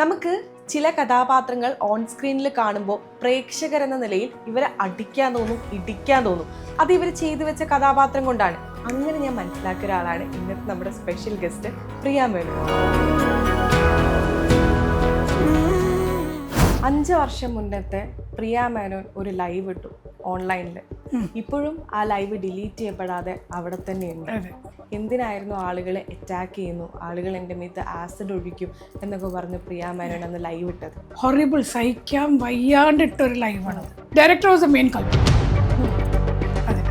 നമുക്ക് ചില കഥാപാത്രങ്ങൾ ഓൺ സ്ക്രീനിൽ കാണുമ്പോൾ പ്രേക്ഷകരെന്ന നിലയിൽ ഇവരെ അടിക്കാൻ തോന്നും, ഇടിക്കാൻ തോന്നും. അത് ഇവർ ചെയ്തു വെച്ച കഥാപാത്രം കൊണ്ടാണ്. അങ്ങനെ ഞാൻ മനസ്സിലാക്കിയ ഒരാളാണ് ഇന്നത്തെ നമ്മുടെ സ്പെഷ്യൽ ഗസ്റ്റ് പ്രിയ മേനോൻ. 5 വർഷം മുന്നത്തെ പ്രിയ മേനോൻ ഒരു ലൈവ് ഇട്ടു ഓൺലൈനിൽ. ഇപ്പോഴും ആ ലൈവ് ഡിലീറ്റ് ചെയ്യപ്പെടാതെ അവിടെ തന്നെയുണ്ട്. എന്തിനായിരുന്നു ആളുകളെ അറ്റാക്ക് ചെയ്യുന്നു, ആളുകൾ എൻ്റെ മീത്ത് ആസിഡ് ഒഴിക്കും എന്നൊക്കെ പറഞ്ഞ് പ്രിയ മേനോൻ അന്ന് ലൈവ് ഇട്ടത് ഹൊറിബിൾ, സഹിക്കാൻ വയ്യാണ്ടിട്ടൊരു ലൈവാണ്. Director was a main culprit. അതെ.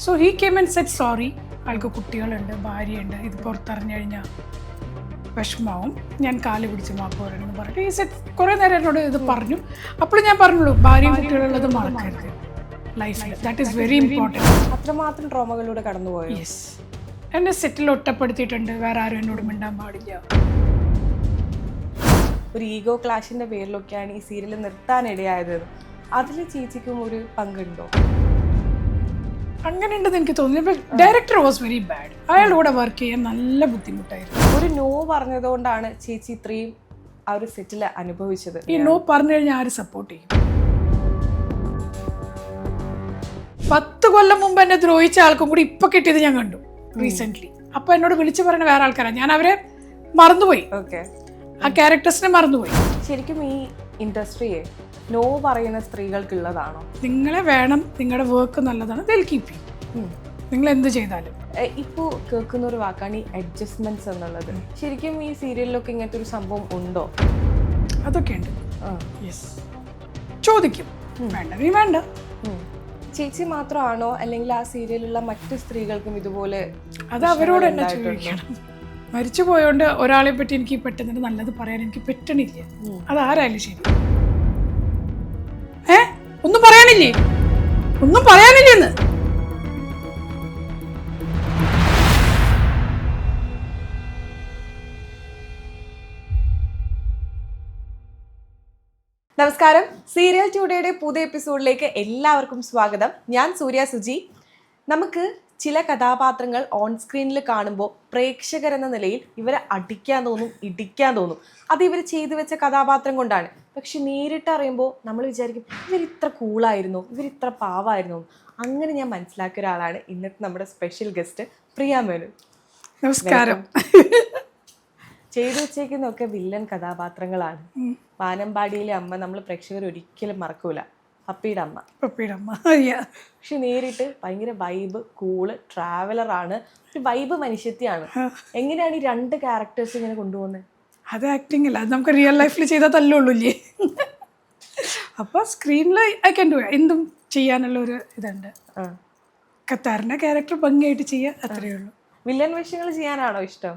So he came and said sorry. ആൾക്ക് കുട്ടികളുണ്ട്, ഭാര്യയുണ്ട്, ഇത് പുറത്തറിഞ്ഞു കഴിഞ്ഞാൽ വിഷമാവും, ഞാൻ കാല് പിടിച്ച് മാപ്പ് പറയണമെന്ന് പറഞ്ഞിട്ട് ഈ സെറ്റ് കുറേ നേരം എന്നോട് ഇത് പറഞ്ഞു. അപ്പോൾ ഞാൻ പറഞ്ഞുള്ളൂ, ഭാര്യയും കുട്ടികളുള്ളത് മറക്കരുത് ലൈഫിൽ, ദാറ്റ് ഈസ് വെരി ഇമ്പോർട്ടൻറ്റ്. അത്രമാത്രം ട്രോമകളിലൂടെ കടന്നുപോയി. യെസ്, എന്നെ സെറ്റിൽ ഒറ്റപ്പെടുത്തിയിട്ടുണ്ട്, വേറെ ആരും എന്നോട് മിണ്ടാൻ പാടില്ല. ഒരു ഈഗോ ക്ലാഷിന്റെ പേരിലൊക്കെയാണ് ഈ സീരിയൽ നിർത്താനിടയായത്. അതിൽ ചേച്ചിക്കും ഒരു പങ്കുണ്ടോ? അങ്ങനെ ഉണ്ടെന്ന് എനിക്ക് തോന്നുന്നു. Director was very bad. അയാളുടെ കൂടെ വർക്ക് ചെയ്യാൻ നല്ല ബുദ്ധിമുട്ടായിരുന്നു. ഒരു നോ പറഞ്ഞതുകൊണ്ടാണ് ചേച്ചി ഇത്രയും ആ ഒരു സെറ്റിൽ അനുഭവിച്ചത്. ഈ നോ പറഞ്ഞു കഴിഞ്ഞാൽ ആര് സപ്പോർട്ട് ചെയ്യും? 10 കൊല്ലം മുമ്പ് എന്നെ ദ്രോഹിച്ച ആൾക്കും കൂടി ഇപ്പൊ കിട്ടിയത് ഞാൻ കണ്ടു റീസെന്റ്. അപ്പൊ എന്നോട് വിളിച്ചു പറഞ്ഞ വേറെ ആൾക്കാരാണ്, ഞാൻ അവരെ മറന്നുപോയി. ആ ക്യാരക്ടേഴ്സിനെ മറന്നുപോയി. ശരിക്കും ഈ ഇൻഡസ്ട്രിയെ നോ പറയുന്ന സ്ത്രീകൾക്കുള്ളതാണോ? നിങ്ങളെ വേണം, നിങ്ങളുടെ വർക്ക് നല്ലതാണ്, നിങ്ങൾ എന്ത് ചെയ്താലും. ഇപ്പോൾ കേൾക്കുന്ന ഒരു വാക്കാണ് ഈ അഡ്ജസ്റ്റ്മെന്റ്സ് എന്നുള്ളത്. ശരിക്കും ഈ സീരിയലിലൊക്കെ ഇങ്ങനത്തെ ഒരു സംഭവം ഉണ്ടോ? അതൊക്കെ ഉണ്ട്. യെസ്, ചോദിക്കും, വേണ്ടവീ വേണ്ട. ചേച്ചി മാത്രമാണോ, അല്ലെങ്കിൽ ആ സീരിയലുള്ള മറ്റു സ്ത്രീകൾക്കും ഇതുപോലെ? അത് അവരോട് തന്നെ ചോദിക്കണം. മരിച്ചു പോയോണ്ട് ഒരാളെ പറ്റി എനിക്ക് പെട്ടെന്ന് നല്ലത് പറയാൻ എനിക്ക് പറ്റണില്ല. അതാരായാലും ശരി. ഒന്നും പറയാനില്ലേ? ഒന്നും പറയാനില്ലെന്ന്. നമസ്കാരം, സീരിയൽ ടുഡേയുടെ പുതിയ എപ്പിസോഡിലേക്ക് എല്ലാവർക്കും സ്വാഗതം. ഞാൻ സൂര്യ സുജി. നമുക്ക് ചില കഥാപാത്രങ്ങൾ ഓൺ സ്ക്രീനിൽ കാണുമ്പോൾ പ്രേക്ഷകരെന്ന നിലയിൽ ഇവരെ അടിക്കാൻ തോന്നും, ഇടിക്കാൻ തോന്നും. അത് ഇവർ ചെയ്തു വെച്ച കഥാപാത്രം കൊണ്ടാണ്. പക്ഷെ നേരിട്ട് അറിയുമ്പോൾ നമ്മൾ വിചാരിക്കും, ഇവരിത്ര കൂളായിരുന്നു, ഇവരിത്ര പാവായിരുന്നു. അങ്ങനെ ഞാൻ മനസ്സിലാക്കിയ ഒരാളാണ് ഇന്നത്തെ നമ്മുടെ സ്പെഷ്യൽ ഗസ്റ്റ് പ്രിയ മേനോൻ. നമസ്കാരം. ചെയ്തു വെച്ചേക്കുന്നൊക്കെ വില്ലൻ കഥാപാത്രങ്ങളാണ്. വാനമ്പാടിയിലെ അമ്മ നമ്മൾ പ്രേക്ഷകർ ഒരിക്കലും മറക്കൂല, പപ്പിയുടെ അമ്മ. പക്ഷെ നേരിട്ട് ഭയങ്കര വൈബ്, കൂള്, ട്രാവലറാണ്, ഒരു വൈബ് മനുഷ്യത്തിയാണ്. എങ്ങനെയാണ് ഈ 2 ക്യാരക്ടേഴ്സ് ഇങ്ങനെ കൊണ്ടുപോകുന്നത്? അത് ആക്ടിങ് അല്ല, അത് നമുക്ക് റിയൽ ലൈഫിൽ ചെയ്താൽ തല്ലുള്ളൂല്ലേ. അപ്പോൾ സ്ക്രീനിൽ ഐ ക്യാൻ ഡു, എന്തും ചെയ്യാനുള്ള ഒരു ഇതുണ്ട്. കത്താറിൻ്റെ ക്യാരക്ടർ ഭംഗിയായിട്ട് ചെയ്യുക, അത്രയേ ഉള്ളൂ. വില്ലൻ വേഷങ്ങൾ ചെയ്യാനാണോ ഇഷ്ടം?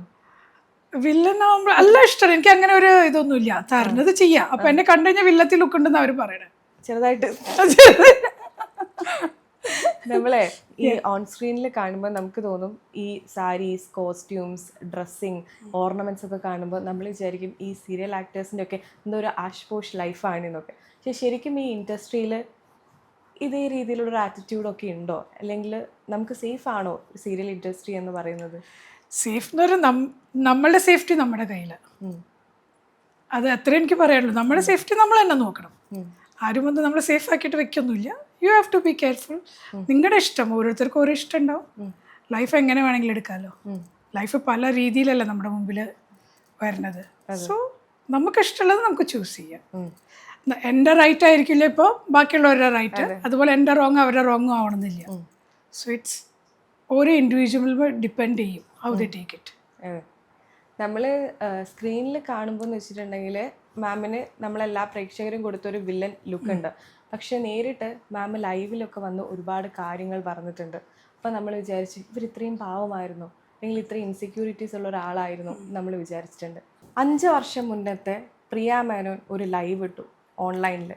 വില്ലൻ ആവുമ്പോൾ അല്ല ഇഷ്ടം. എനിക്ക് അങ്ങനെ ഒരു ഇതൊന്നുമില്ല, തരുന്നത് ചെയ്യാം. അപ്പൊ എന്നെ കണ്ടു കഴിഞ്ഞാൽ വില്ലത്തിൽ ലുക്ക് ഉണ്ടെന്ന് അവർ പറയണേ. ചെറുതായിട്ട് നമ്മളെ ഈ ഓൺ സ്ക്രീനിൽ കാണുമ്പോൾ നമുക്ക് തോന്നും, ഈ സാരീസ്, കോസ്റ്റ്യൂംസ്, ഡ്രസ്സിങ്, ഓർണമെന്റ്സ് ഒക്കെ കാണുമ്പോൾ നമ്മൾ വിചാരിക്കും ഈ സീരിയൽ ആക്ടേഴ്സിൻ്റെ ഒക്കെ എന്തോ ഒരു ആഷ്പോഷ് ലൈഫാണെന്നൊക്കെ. പക്ഷെ ശരിക്കും ഈ ഇൻഡസ്ട്രിയിൽ ഇതേ രീതിയിലുള്ളൊരു ആറ്റിറ്റ്യൂഡൊക്കെ ഉണ്ടോ? അല്ലെങ്കിൽ നമുക്ക് സേഫ് ആണോ സീരിയൽ ഇൻഡസ്ട്രി എന്ന് പറയുന്നത്? സേഫ് എന്ന് പറഞ്ഞാൽ നമ്മളുടെ സേഫ്റ്റി നമ്മുടെ കയ്യിലാണ്. അത് അത്രേ എനിക്ക് പറയാനുള്ളൂ. നമ്മുടെ സേഫ്റ്റി നമ്മൾ തന്നെ നോക്കണം. ആരും വന്ന് നമ്മൾ സേഫ് ആക്കിയിട്ട് വെക്കൊന്നുമില്ല. You have to be careful. നിങ്ങളുടെ ഇഷ്ടം, ഓരോരുത്തർക്കും ഓരോ ഇഷ്ടം ഉണ്ടാവും. ലൈഫ് എങ്ങനെ വേണമെങ്കിലും എടുക്കാമല്ലോ. ലൈഫ് പല രീതിയിലല്ല നമ്മുടെ മുമ്പിൽ വരുന്നത്. സോ നമുക്ക് ഇഷ്ടമുള്ളത് നമുക്ക് ചൂസ് ചെയ്യാം. എൻ്റെ റൈറ്റ് ആയിരിക്കില്ല ഇപ്പോൾ ബാക്കിയുള്ളവരുടെ റൈറ്റ്, അതുപോലെ എൻ്റെ റോങ് അവരുടെ റോങ്ങും ആവണമെന്നില്ല. സോ ഇറ്റ്സ് ഓരോ ഇൻഡിവിജ്വൽ ഡിപ്പെൻഡ് ചെയ്യും ഹൗ ദേ ടേക്ക് ഇറ്റ്. നമ്മൾ സ്ക്രീനിൽ കാണുമ്പോൾ എന്ന് വെച്ചിട്ടുണ്ടെങ്കിൽ മാമിന് നമ്മളെല്ലാ പ്രേക്ഷകരും കൊടുത്തൊരു വില്ലൻ ലുക്ക് ഉണ്ട്. പക്ഷെ നേരിട്ട് മാം ലൈവിലൊക്കെ വന്ന് ഒരുപാട് കാര്യങ്ങൾ പറഞ്ഞിട്ടുണ്ട്. അപ്പം നമ്മൾ വിചാരിച്ചു, ഇവർ ഇത്രയും പാവമായിരുന്നു, അല്ലെങ്കിൽ ഇത്രയും ഇൻസെക്യൂരിറ്റീസ് ഉള്ള ഒരാളായിരുന്നു നമ്മൾ വിചാരിച്ചിട്ടുണ്ട്. 5 വർഷം മുന്നത്തെ പ്രിയ മേനോൻ ഒരു ലൈവ് ഇട്ടു ഓൺലൈനിൽ.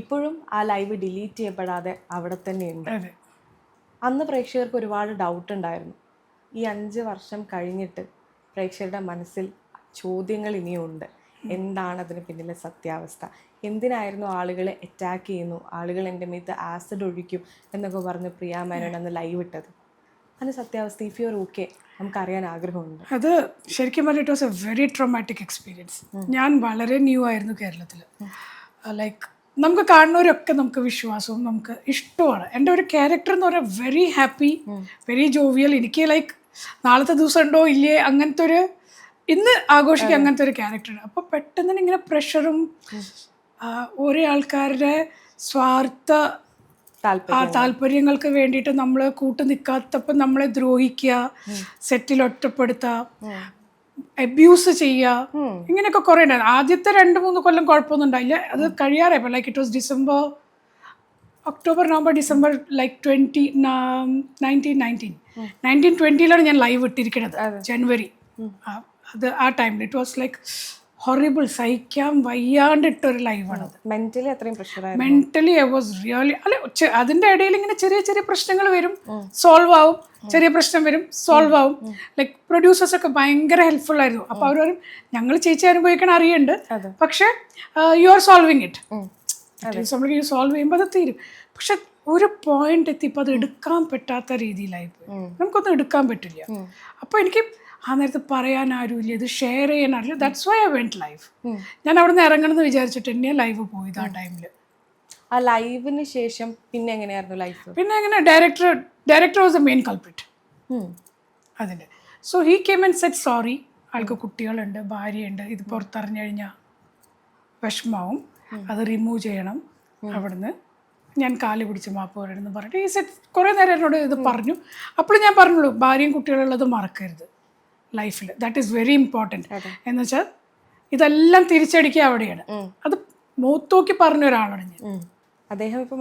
ഇപ്പോഴും ആ ലൈവ് ഡിലീറ്റ് ചെയ്യപ്പെടാതെ അവിടെ തന്നെയുണ്ട്. അന്ന് പ്രേക്ഷകർക്ക് ഒരുപാട് ഡൗട്ട് ഉണ്ടായിരുന്നു. ഈ 5 വർഷം കഴിഞ്ഞിട്ട് പ്രേക്ഷകരുടെ മനസ്സിൽ ചോദ്യങ്ങൾ ഇനിയുണ്ട്. എന്താണ് അതിന് പിന്നിലെ സത്യാവസ്ഥ? എന്തിനായിരുന്നു ആളുകളെ അറ്റാക്ക് ചെയ്യുന്നു, ആളുകൾ എൻ്റെ മീത്ത് ആസിഡ് ഒഴിക്കും എന്നൊക്കെ പറഞ്ഞ് പ്രിയ മേനോൻ അന്ന് ലൈവ് ഇട്ടത്? അതിന് സത്യാവസ്ഥ ഇഫ് യു ആർ ഓക്കെ നമുക്കറിയാൻ ആഗ്രഹമുണ്ട്. അത് ശരിക്കും പറഞ്ഞാൽ it was A very traumatic experience. ഞാൻ വളരെ ന്യൂ ആയിരുന്നു കേരളത്തിൽ. ലൈക്ക് നമുക്ക് കാണുന്നവരൊക്കെ നമുക്ക് വിശ്വാസവും നമുക്ക് ഇഷ്ടമാണ്. എൻ്റെ ഒരു ക്യാരക്ടർ എന്ന് പറഞ്ഞാൽ വെരി ഹാപ്പി, വെരി ജോവിയൽ. എനിക്ക് ലൈക്ക് നാളത്തെ ദിവസം ഉണ്ടോ ഇല്ലേ അങ്ങനത്തെ ഒരു ഇന്ന് ആഘോഷിക്കുക അങ്ങനത്തെ ഒരു ക്യാരക്ടറാണ്. അപ്പോൾ പെട്ടെന്ന് ഇങ്ങനെ പ്രഷറും ഓരോ ആൾക്കാരുടെ സ്വാർത്ഥ താല്പര്യങ്ങൾക്ക് വേണ്ടിയിട്ട് നമ്മൾ കൂട്ടു നിൽക്കാത്തപ്പോൾ നമ്മളെ ദ്രോഹിക്കുക, സെറ്റിൽ ഒറ്റപ്പെടുത്തുക, അബ്യൂസ് ചെയ്യുക, ഇങ്ങനെയൊക്കെ കുറേ ഉണ്ടായിരുന്നു. ആദ്യത്തെ 2-3 കൊല്ലം കുഴപ്പമൊന്നും ഉണ്ടായില്ല. അത് കഴിയാറായപ്പോൾ like it was December, October, November, December, like 1920 ഞാൻ ലൈവ് ഇട്ടിരിക്കുന്നത് ജനുവരി. അത് ആ ടൈമിൽ ഇറ്റ് വാസ് ലൈക്ക് ഹൊറിബിൾ, സഹിക്കാൻ വയ്യാണ്ടിട്ടൊരു ലൈവാണ്. മെന്റലി അത്രയും പ്രഷറായിരുന്നു. മെന്റലി ഐ വാസ് റിയലി അതിൻ്റെ ഇടയിൽ ഇങ്ങനെ ചെറിയ ചെറിയ പ്രശ്നങ്ങൾ വരും, സോൾവ് ആവും, ചെറിയ പ്രശ്നം വരും, സോൾവ് ആവും. ലൈക്ക് പ്രൊഡ്യൂസേഴ്സൊക്കെ ഭയങ്കര ഹെൽപ്ഫുൾ ആയിരുന്നു. അപ്പോൾ അവർ പറയും ഞങ്ങൾ ചേച്ചി അനുഭവിക്കണം അറിയുന്നുണ്ട്, പക്ഷേ യു ആർ സോൾവിങ് ഇറ്റ്. നമ്മൾ സോൾവ് ചെയ്യുമ്പോൾ അത് തീരും. പക്ഷെ ഒരു പോയിന്റ് എത്തിയപ്പോൾ അത് എടുക്കാൻ പറ്റാത്ത രീതിയിലായിപ്പോയി. നമുക്കൊന്നും എടുക്കാൻ പറ്റില്ല. അപ്പോൾ എനിക്ക് ആ നേരത്ത് പറയാൻ ആരുമില്ല, ഇത് ഷെയർ ചെയ്യാൻ ആരില്ല. That's why I went live. ഞാൻ അവിടെ നിന്ന് ഇറങ്ങണമെന്ന് വിചാരിച്ചിട്ട് തന്നെയാണ് ലൈവ് പോയത് ആ ടൈമിൽ. ആ ലൈവിന് ശേഷം പിന്നെ എങ്ങനെയായിരുന്നു ലൈഫ്? പിന്നെ എങ്ങനെ director was a main culprit അതിൻ്റെ. So he came and said sorry, ആൾക്ക് കുട്ടികളുണ്ട്, ഭാര്യയുണ്ട്, ഇത് പുറത്തറിഞ്ഞു കഴിഞ്ഞാൽ വിഷമാവും, അത് റിമൂവ് ചെയ്യണം അവിടുന്ന്, ഞാൻ കാല് പിടിച്ച് മാപ്പ് പറയണമെന്ന് പറഞ്ഞിട്ട് ഈ സെറ്റ് കുറേ നേരം എന്നോട് ഇത് പറഞ്ഞു. അപ്പോൾ ഞാൻ പറഞ്ഞുള്ളൂ ഭാര്യയും കുട്ടികളുള്ളത് മറക്കരുത് ലൈഫിൽ, ദാറ്റ് ഈസ് വെരി ഇമ്പോർട്ടൻറ്റ്. എന്ന് വെച്ചാൽ ഇതെല്ലാം തിരിച്ചടിക്കുക അവിടെയാണ്. അത് മൂത്തോക്കി പറഞ്ഞ ഒരാളാണ് ഞാൻ. അദ്ദേഹം ഇപ്പോൾ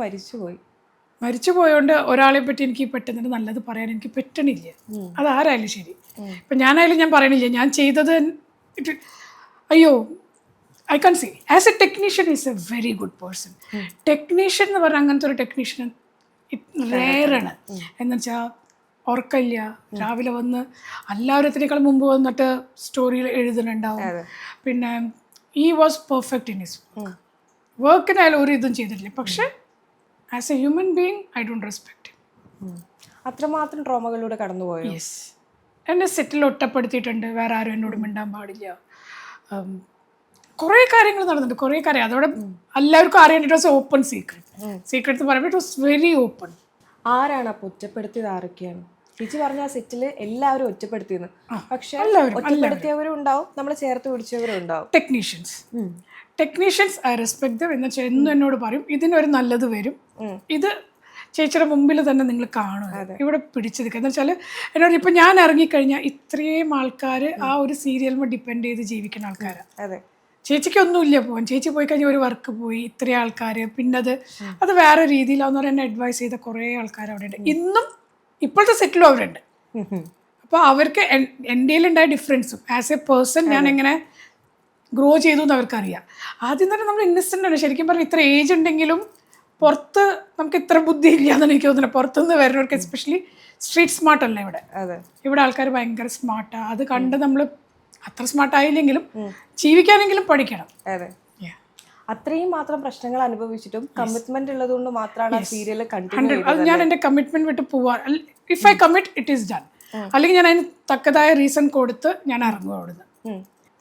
മരിച്ചു പോയോണ്ട് ഒരാളെ പറ്റി എനിക്ക് പെട്ടെന്ന് നല്ലത് പറയാൻ എനിക്ക് പറ്റണില്ല. അതാരായാലും ശരി. ഇപ്പം ഞാനായാലും ഞാൻ പറയണില്ല ഞാൻ ചെയ്തത് അയ്യോ I can say as a technician is a very good person. Technician എന്ന് പറഞ്ഞാൽ അങ്ങനത്തെ ഒരു ടെക്നീഷ്യൻ റെയറാണ്. എന്ന് വെച്ചാൽ ഉറക്കമില്ല, രാവിലെ വന്ന് എല്ലാവരത്തിനേക്കാൾ മുമ്പ് വന്നിട്ട് സ്റ്റോറിയിൽ എഴുതുന്നുണ്ടാവും. പിന്നെ ഈ വാസ് പെർഫെക്റ്റ് ഇൻ ഹിസ് വർക്കിനായാലും ഒരു ഇതും ചെയ്തിട്ടില്ല. പക്ഷെ as a human being I don't respect. അത്രമാത്രം ട്രോമകളിലൂടെ കടന്നുപോയോ? യെസ്. എന്നെ സെറ്റിൽ ഒറ്റപ്പെടുത്തിയിട്ടുണ്ട്, വേറെ ആരും എന്നോട് മിണ്ടാൻ പാടില്ല, കുറേ കാര്യങ്ങൾ നടന്നിട്ടുണ്ട്, കുറേ കാര്യം. അതോടെ എല്ലാവർക്കും അറിയാൻ ഇറ്റ് വാസ് ഓപ്പൺ സീക്രട്ട് എന്ന് പറയുമ്പോൾ ഇറ്റ് വാസ് വെരി ഓപ്പൺ. ആരാണ് അപ്പോൾ ഒറ്റപ്പെടുത്തിയത്? ആരൊക്കെയാണ്? ചേച്ചി പറഞ്ഞ ആ സെറ്റിൽ എല്ലാവരും ഒറ്റപ്പെടുത്തിയെന്ന്. പക്ഷെ ഒറ്റപ്പെടുത്തിയവരും ഉണ്ടാവും, നമ്മളെ ചേർത്ത് പിടിച്ചവരും ഉണ്ടാവും. Technicians I respect dum. എന്ന് വെച്ചാൽ എന്നും എന്നോട് പറയും ഇതിനൊരു നല്ലത് വരും, ഇത് ചേച്ചിയുടെ മുമ്പിൽ തന്നെ നിങ്ങൾ കാണും, ഇവിടെ പിടിച്ചു നിൽക്കുക. എന്ന് വെച്ചാൽ എന്നോട് ഇപ്പം ഞാൻ ഇറങ്ങിക്കഴിഞ്ഞാൽ ഇത്രയും ആൾക്കാർ ആ ഒരു സീരിയലിൽ ഡിപ്പെൻഡ് ചെയ്ത് ജീവിക്കുന്ന ആൾക്കാരാണ്. അതെ, ചേച്ചിക്കൊന്നുമില്ല പോകാൻ. ചേച്ചി പോയി കഴിഞ്ഞാൽ ഒരു വർക്ക് പോയി, ഇത്രയും ആൾക്കാർ, പിന്നെ അത് വേറെ രീതിയിലാവുന്ന എന്നെ അഡ്വൈസ് ചെയ്ത കുറേ ആൾക്കാർ അവിടെ ഉണ്ട്. ഇന്നും ഇപ്പോഴത്തെ സെറ്റിലും അവരുണ്ട്. അപ്പോൾ അവർക്ക് എൻ്റെ ഉണ്ടായ ഡിഫറൻസും ആസ് എ പേഴ്സൺ ഞാൻ എങ്ങനെ ഗ്രോ ചെയ്തു എന്ന് അവർക്കറിയാം. ആദ്യം തന്നെ നമ്മൾ ഇന്നസെൻ്റ് ആണ്. ശരിക്കും പറഞ്ഞാൽ ഇത്ര ഏജ് ഉണ്ടെങ്കിലും പുറത്ത് നമുക്ക് ഇത്ര ബുദ്ധി ഇല്ല എന്നാണ് എനിക്ക് തോന്നുന്നത്. പുറത്തുനിന്ന് വരുന്നവർക്ക് എസ്പെഷ്യലി സ്ട്രീറ്റ് സ്മാർട്ട് അല്ല ഇവിടെ. ഇവിടെ ആൾക്കാർ ഭയങ്കര സ്മാർട്ടാണ്. അത് കണ്ട് നമ്മൾ അത്ര സ്മാർട്ട് ആയില്ലെങ്കിലും ജീവിക്കാനെങ്കിലും പഠിക്കണം. അതെ, അത്രയും മാത്രം പ്രശ്നങ്ങൾ അനുഭവിച്ചിട്ടും കമ്മിറ്റ്മെന്റ് ഉള്ളത് കൊണ്ട് മാത്രമാണ് ആ സീരിയൽ കണ്ടിന്യൂ. അത് ഞാൻ എൻ്റെ കമ്മിറ്റ്മെന്റ് വിട്ട് പോവാൻ, if I commit it is done. അല്ലെങ്കിൽ ഞാൻ അതിന് തക്കതായ റീസൺ കൊടുത്ത് ഞാൻ ഇറങ്ങും അവിടുന്ന്.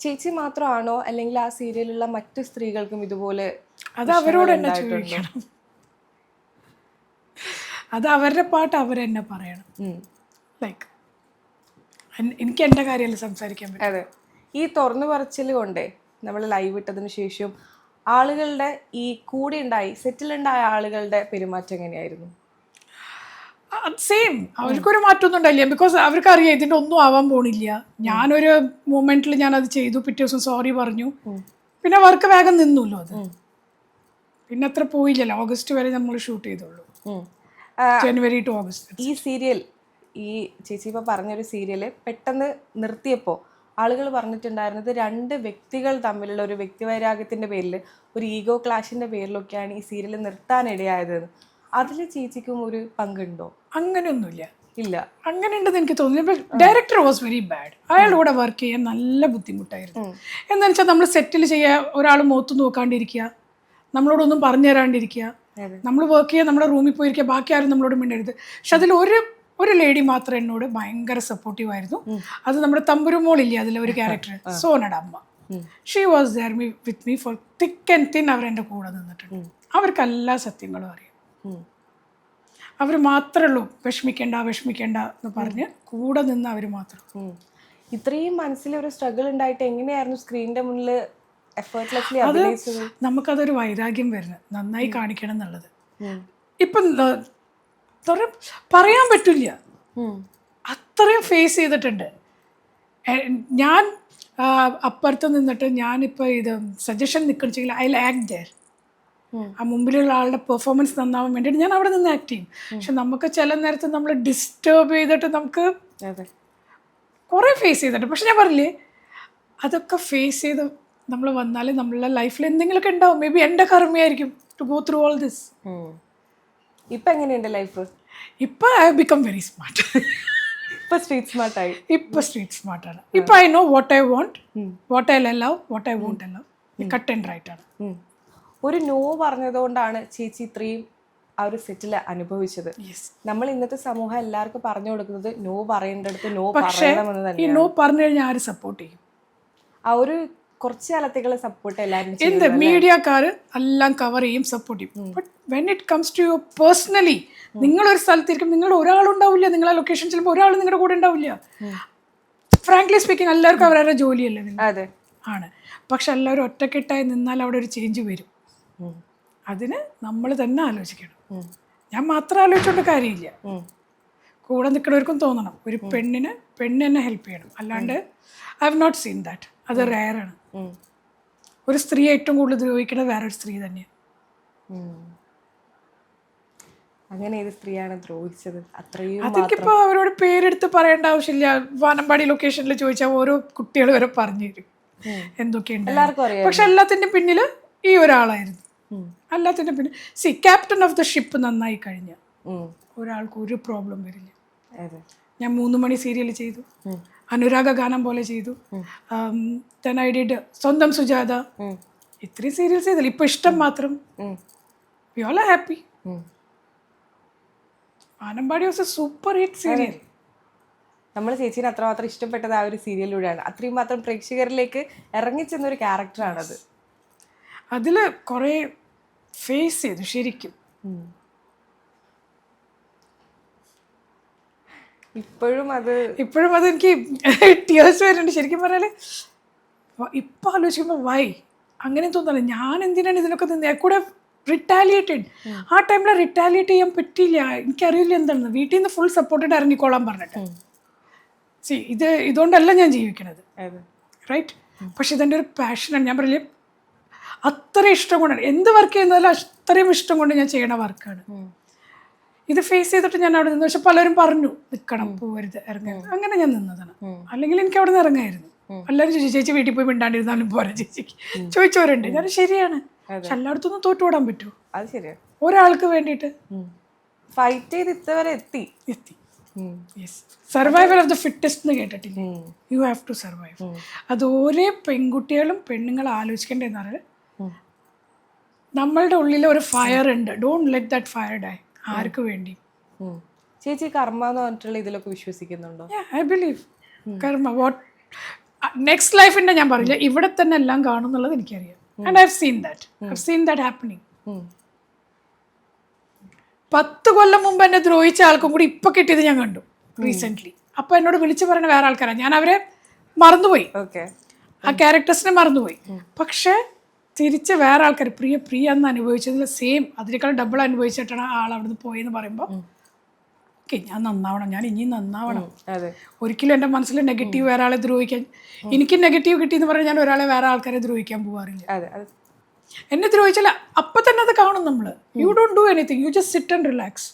ചേച്ചി മാത്രമാണോ അല്ലെങ്കിൽ ആ സീരിയലുള്ള മറ്റു സ്ത്രീകൾക്കും ഇതുപോലെ? അത് അവരോട് തന്നെ ചോദിക്കണം. അത് അവരുടെ പാട്ട് അവരെന്നെ പറയണം. ലൈക്ക് എനിക്ക് എൻ്റെ കാര്യമല്ല സംസാരിക്കാൻ പറ്റും. അതെ, ഈ തുറന്നു പറച്ചിൽ കൊണ്ടേ നമ്മൾ ലൈവ് ഇട്ടതിന് ശേഷം ആളുകളുടെ ഈ കൂടെ ഉണ്ടായി സെറ്റിലുണ്ടായ ആളുകളുടെ പെരുമാറ്റം എങ്ങനെയായിരുന്നു? സെയിം. അവർക്കൊരു മാറ്റമൊന്നും ഉണ്ടായില്ല. ബിക്കോസ് അവർക്കറിയാം ഇതിൻ്റെ ഒന്നും ആവാൻ പോണില്ല. ഞാനൊരു മൊമെന്റിൽ ഞാനത് ചെയ്തു, പിറ്റേ ദിവസം സോറി പറഞ്ഞു, പിന്നെ വർക്ക് വേഗം നിന്നുല്ലോ. അത് പിന്നെ അത്ര പോയില്ലല്ലോ. ഓഗസ്റ്റ് വരെ നമ്മൾ ഷൂട്ട് ചെയ്തോളൂ, ജനുവരി ടു ഓഗസ്റ്റ്. ഈ സീരിയൽ, ഈ ചേച്ചി ഇപ്പോൾ പറഞ്ഞൊരു സീരിയൽ പെട്ടെന്ന് നിർത്തിയപ്പോൾ ആളുകൾ പറഞ്ഞിട്ടുണ്ടായിരുന്നത് 2 വ്യക്തികൾ തമ്മിലുള്ള ഒരു വ്യക്തിവൈരാഗ്യത്തിൻ്റെ പേരിൽ, ഒരു ഈഗോ ക്ലാഷിൻ്റെ പേരിലൊക്കെയാണ് ഈ സീരിയൽ നിർത്താനിടയായതെന്ന്. അതിൽ ചേച്ചിക്കും ഒരു പങ്കുണ്ടോ? അങ്ങനെയൊന്നുമില്ല. ഇല്ല, അങ്ങനെ ഉണ്ടെന്ന് എനിക്ക് തോന്നുന്നു. Director was very bad. അയാളുടെ കൂടെ വർക്ക് ചെയ്യാൻ നല്ല ബുദ്ധിമുട്ടായിരുന്നു. എന്താണെന്ന് വെച്ചാൽ നമ്മൾ സെറ്റിൽ ചെയ്യുക, ഒരാൾ മുഖത്ത് നോക്കാണ്ടിരിക്കുക, നമ്മളോടൊന്നും പറഞ്ഞു തരാണ്ടിരിക്കുക, നമ്മൾ വർക്ക് ചെയ്യുക, നമ്മുടെ റൂമിൽ പോയിരിക്കുക, ബാക്കി ആരും നമ്മളോട് മിണ്ടരുത്. പക്ഷെ അതിൽ ഒരു ലേഡി മാത്രം എന്നോട് ഭയങ്കര സപ്പോർട്ടീവ് ആയിരുന്നു. അത് നമ്മുടെ തമ്പുരുമോളില്ലേ അതിലെ ഒരു ക്യാരക്ടർ, സോനയുടെ അമ്മ. She was there with me for thick and thin. അവരെൻ്റെ കൂടെ നിന്നിട്ടുണ്ട്. അവർക്ക് എല്ലാ സത്യങ്ങളും അറിയാം. അവർ മാത്രമേ ഉള്ളൂ വിഷമിക്കേണ്ട എന്ന് പറഞ്ഞ് കൂടെ നിന്ന് അവർ മാത്രം. ഇത്രയും മനസ്സിലൊരു സ്ട്രഗിൾ ഉണ്ടായിട്ട് എങ്ങനെയായിരുന്നു സ്ക്രീനിന്റെ മുന്നിൽ എഫേർട്ട്ലെസ്ലി അത് അഭിനയിച്ചത്? നമുക്കതൊരു വൈരാഗ്യം വരുന്നത്, നന്നായി കാണിക്കണം എന്നുള്ളത്. ഇപ്പം പറയാൻ പറ്റില്ല, അത്രയും ഫേസ് ചെയ്തിട്ടുണ്ട് ഞാൻ. അപ്പുറത്ത് നിന്നിട്ട് ഞാനിപ്പോൾ ഇത് സജഷൻ നിൽക്കണിച്ചെങ്കിൽ ഐ ആക്ട് ദെയർ. ആ മുമ്പിലുള്ള ആളുടെ പെർഫോമൻസ് നന്നാവാൻ വേണ്ടിയിട്ട് ഞാൻ അവിടെ നിന്ന് ആക്ട് ചെയ്യും. പക്ഷെ നമുക്ക് ചില നേരത്ത് നമ്മൾ ഡിസ്റ്റർബ് ചെയ്തിട്ട് നമുക്ക് കുറേ ഫേസ് ചെയ്തിട്ട്. പക്ഷെ ഞാൻ പറഞ്ഞില്ലേ, അതൊക്കെ ഫേസ് ചെയ്ത് നമ്മൾ വന്നാൽ നമ്മളുടെ ലൈഫിൽ എന്തെങ്കിലുമൊക്കെ ഉണ്ടാവും. മേ ബി എൻ്റെ കർമ്മയായിരിക്കും to go through all this. ഇപ്പം എങ്ങനെയുണ്ട് ലൈഫ്? ഇപ്പം ഐ ബിക്കം വെരി സ്മാർട്ട്. ഇപ്പം സ്ട്രീറ്റ് സ്മാർട്ടായി. ഇപ്പം സ്ട്രീറ്റ് സ്മാർട്ടാണ്. ഇപ്പം I know what I want, what I love, what I want love. Cut and right ആണ്. ഒരു നോ പറഞ്ഞതുകൊണ്ടാണ് ചേച്ചി ഇത്രയും ആ ഒരു സെറ്റിൽ അനുഭവിച്ചത്. നമ്മൾ ഇന്നത്തെ സമൂഹം എല്ലാവർക്കും പറഞ്ഞു കൊടുക്കുന്നത് നോ പറയേണ്ടടുത്ത് നോ പറയണമെന്ന് തന്നെ. ഈ നോ പറഞ്ഞു കഴിഞ്ഞാൽ ആര് സപ്പോർട്ട് ചെയ്യും? ആ ഒരു കുറച്ച് കാലത്തേക്കുള്ള സപ്പോർട്ട് എല്ലാവരും എന്ത് മീഡിയക്കാർ എല്ലാം കവർ ചെയ്യും, സപ്പോർട്ട് ചെയ്യും. But when it comes to you personally, നിങ്ങളൊരു സ്ഥലത്തിരിക്കും, നിങ്ങൾ ഒരാളുണ്ടാവില്ല, നിങ്ങളെ ലൊക്കേഷൻ ചിലപ്പോൾ ഒരാൾ നിങ്ങളുടെ കൂടെ ഉണ്ടാവില്ല. ഫ്രാങ്ക്ലി സ്പീക്കിംഗ് എല്ലാവർക്കും അവരവരുടെ ജോലിയല്ലേ അതെ ആണ്. പക്ഷെ എല്ലാവരും ഒറ്റക്കെട്ടായി നിന്നാൽ അവിടെ ഒരു ചേഞ്ച് വരും. അതിന് നമ്മൾ തന്നെ ആലോചിക്കണം. ഞാൻ മാത്രം ആലോചിച്ചുകൊണ്ട് കാര്യമില്ല, കൂടെ നിൽക്കുന്നവർക്കും തോന്നണം. ഒരു പെണ്ണിന് പെണ്ണ് തന്നെ ഹെൽപ്പ് ചെയ്യണം. അല്ലാണ്ട് I have not seen that. അത് റെയറാണ്. ഒരു സ്ത്രീ ഏറ്റവും കൂടുതൽ ദ്രോഹിക്കുന്നത് വേറൊരു സ്ത്രീ തന്നെയാണ്. അങ്ങനെ ഏത് സ്ത്രീയാണ് ദ്രോഹിച്ചത്? അത്രയും അതൊക്കെപ്പോൾ അവരോട് പേരെടുത്ത് പറയേണ്ട ആവശ്യമില്ല. വാനമ്പാടി ലൊക്കേഷനിൽ ചോദിച്ചാൽ ഓരോ കുട്ടികൾ വരെ പറഞ്ഞു തരും എന്തൊക്കെയുണ്ട്. എല്ലാവർക്കും അറിയാം. പക്ഷെ എല്ലാത്തിൻ്റെ പിന്നിൽ ഈ ഒരാളായിരുന്നു. എല്ലാത്തിൻ്റെ പിന്നിൽ ക്യാപ്റ്റൻ ഓഫ് ദ ഷിപ്പ് നന്നായി കഴിഞ്ഞ ഒരാൾക്ക് ഒരു പ്രോബ്ലം വരില്ല. ഞാൻ 3 മണി സീരിയൽ ചെയ്തു, അനുരാഗ ഗാനം പോലെ ചെയ്തു, ഐ ഡിഡ് സ്വന്തം സുജാത. ഇത്രയും സീരിയൽസ് ചെയ്തില്ല. ഇപ്പൊ ഇഷ്ടം മാത്രം. We all are happy. Vanambadi was a super hit serial. നമ്മൾ ചേച്ചീനെ അത്രമാത്രം ഇഷ്ടപ്പെട്ടത് ആ ഒരു സീരിയലിലൂടെയാണ്. അത്രയും മാത്രം പ്രേക്ഷകരിലേക്ക് ഇറങ്ങിച്ചെന്നൊരു ക്യാരക്ടറാണത്. അതിൽ കുറേ ഫേസ് ചെയ്തു ശരിക്കും. ഇപ്പോഴും അതെനിക്ക് ടിയേഴ്സ് വരുന്നുണ്ട് ശരിക്കും പറഞ്ഞാൽ. ഇപ്പം ആലോചിക്കുമ്പോൾ വൈ അങ്ങനെ തോന്നുന്നില്ല. ഞാൻ എന്തിനാണ് ഇതിനൊക്കെ നിന്ന് കൂടെ റിറ്റാലിയേറ്റഡ്. ആ ടൈമിൽ റിറ്റാലിയേറ്റ് ചെയ്യാൻ പറ്റിയില്ല. എനിക്കറിയില്ല എന്താണെന്ന്. വീട്ടിൽ നിന്ന് ഫുൾ സപ്പോർട്ടഡ് ഇറങ്ങിക്കോളാൻ പറഞ്ഞിട്ട്. ഇതുകൊണ്ടല്ല ഞാൻ ജീവിക്കണത്, റൈറ്റ്? പക്ഷെ ഇതെൻ്റെ ഒരു പാഷനാണ്. ഞാൻ പറയില്ലേ, അത്ര ഇഷ്ടം കൊണ്ടാണ് എന്ത് വർക്ക് ചെയ്യുന്നതല്ല, അത്രയും ഇഷ്ടം കൊണ്ട് ഞാൻ ചെയ്യണ വർക്കാണ്. ഇത് ഫേസ് ചെയ്തിട്ട് ഞാൻ അവിടെ നിന്ന്. പക്ഷെ പലരും പറഞ്ഞു നിൽക്കണം, പോകരുത്, ഇറങ്ങരുത്. അങ്ങനെ ഞാൻ നിന്നതാണ്. അല്ലെങ്കിൽ എനിക്ക് അവിടെ നിന്ന് ഇറങ്ങായിരുന്നു. എല്ലാവരും ചോദിച്ചു ചേച്ചി വീട്ടിൽ പോയി മിണ്ടാണ്ടിരുന്നാലും പോരാ ചേച്ചിക്ക് ചോദിച്ചവരുണ്ട്. ഞാൻ ശരിയാണ്. പക്ഷെ എല്ലായിടത്തൊന്നും തോറ്റുവിടാൻ പറ്റുമോ? അത് ശരിയാണ്. ഒരാൾക്ക് വേണ്ടിയിട്ട് ഫൈറ്റ് ചെയ്ത് ഇതുവരെ എത്തി. സർവൈവൽ ഓഫ് ദ ഫിറ്റസ്റ്റ് എന്ന് കേട്ടിട്ടില്ലേ? You have to survive. അത് ഓരോ പെൺകുട്ടികളും പെണ്ണുങ്ങളും ആലോചിക്കേണ്ടതെന്ന് പറഞ്ഞാൽ നമ്മളുടെ ഉള്ളിൽ ഒരു ഫയർ ഉണ്ട്. Don't let that fire die. ആർക്ക് വേണ്ടി? ചേച്ചി കർമ്മ എന്ന് പറഞ്ഞിട്ടുള്ള ഇതിലൊക്കെ വിശ്വസിക്കുന്നുണ്ടോ? I believe karma. What next ലൈഫിൻ്റെ ഞാൻ പറയില്ല, ഇവിടെ തന്നെ എല്ലാം കാണും എന്നുള്ളത് എനിക്കറിയാം. And I have seen that happening. 10 കൊല്ലം മുമ്പ് എന്നെ ദ്രോഹിച്ച ആൾക്കും കൂടി ഇപ്പൊ കിട്ടിയത് ഞാൻ കണ്ടു റീസെന്റ്. അപ്പൊ എന്നോട് വിളിച്ചു പറഞ്ഞ വേറെ ആൾക്കാരാണ്. ഞാൻ അവരെ മറന്നുപോയി, ആ ക്യാരക്ടേഴ്സിനെ മറന്നുപോയി. പക്ഷെ തിരിച്ച് വേറെ ആൾക്കാർ പ്രിയ എന്ന് അനുഭവിച്ചതിൽ സെയിം അതിനേക്കാൾ ഡബിൾ അനുഭവിച്ചിട്ടാണ് ആൾ അവിടുന്ന് പോയെന്ന് പറയുമ്പോൾ ഓക്കെ, ഞാൻ നന്നാവണം, ഞാൻ ഇനിയും നന്നാവണം. ഒരിക്കലും എൻ്റെ മനസ്സിൽ നെഗറ്റീവ് വേറെ ആളെ ദ്രോഹിക്കാൻ, എനിക്ക് നെഗറ്റീവ് കിട്ടിയെന്ന് പറഞ്ഞാൽ ഞാൻ ഒരാളെ വേറെ ആൾക്കാരെ ദ്രോഹിക്കാൻ പോകാറില്ല. എന്നെ ദ്രോഹിച്ചാൽ അപ്പം തന്നെ അത് കാണും നമ്മൾ. You don't do anything, you just sit and relax.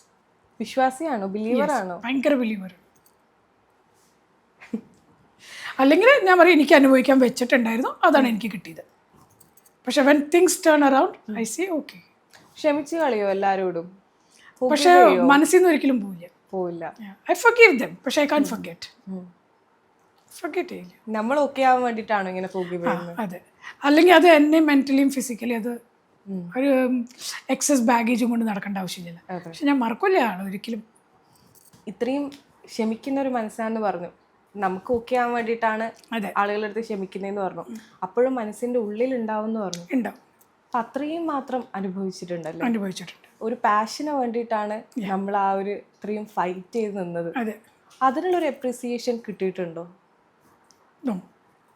വിശ്വാസിയാണോ? ബിലീവറാണോ? ഭയങ്കര ബിലീവർ. അല്ലെങ്കിൽ ഞാൻ പറയും എനിക്ക് അനുഭവിക്കാൻ വെച്ചിട്ടുണ്ടായിരുന്നു, അതാണ് എനിക്ക് കിട്ടിയത്. പക്ഷെ when things turn around I say okay. ക്ഷമിച്ച് കളയോ എല്ലാവരോടും? പക്ഷെ മനസ്സിൽ നിന്ന് ഒരിക്കലും പോവില്ല. ഐ ഫർഗീവ് ദം, പക്ഷെ ഐ കാൻറ്റ് ഫർഗെറ്റ്. ഫർഗെറ്റ് ചെയ്യില്ല. നമ്മൾ ഓക്കെ ആവാൻ വേണ്ടിയിട്ടാണോ ഇങ്ങനെ ഫോർഗീവ് ചെയ്യുന്നത്? അതെ. അല്ലെങ്കിൽ അത് എന്നെ മെന്റലിയും ഫിസിക്കലി അത് ഒരു എക്സസ് ബാഗേജും കൊണ്ട് നടക്കേണ്ട ആവശ്യമില്ല. പക്ഷെ ഞാൻ മറക്കില്ല ആൾ ഒരിക്കലും. ഇത്രയും ക്ഷമിക്കുന്ന ഒരു മനസ്സാന്ന് പറഞ്ഞു. നമുക്ക് ഓക്കെ ആവാൻ വേണ്ടിയിട്ടാണ് ആളുകളുടെ അടുത്ത് ക്ഷമിക്കുന്നതെന്ന് പറഞ്ഞു. അപ്പോഴും മനസ്സിന്റെ ഉള്ളിൽ ഉണ്ടാവും പറഞ്ഞു. ഉണ്ടാവും. അപ്പൊ അത്രയും മാത്രം അനുഭവിച്ചിട്ടുണ്ടല്ലോ. അനുഭവിച്ചിട്ടുണ്ട്. ഒരു പാഷന് വേണ്ടിയിട്ടാണ് നമ്മൾ ആ ഒരു ഇത്രയും ഫൈറ്റ് ചെയ്ത് നിന്നത്. അതെ. അതിനുള്ളൊരു അപ്രീസിയേഷൻ കിട്ടിയിട്ടുണ്ടോ?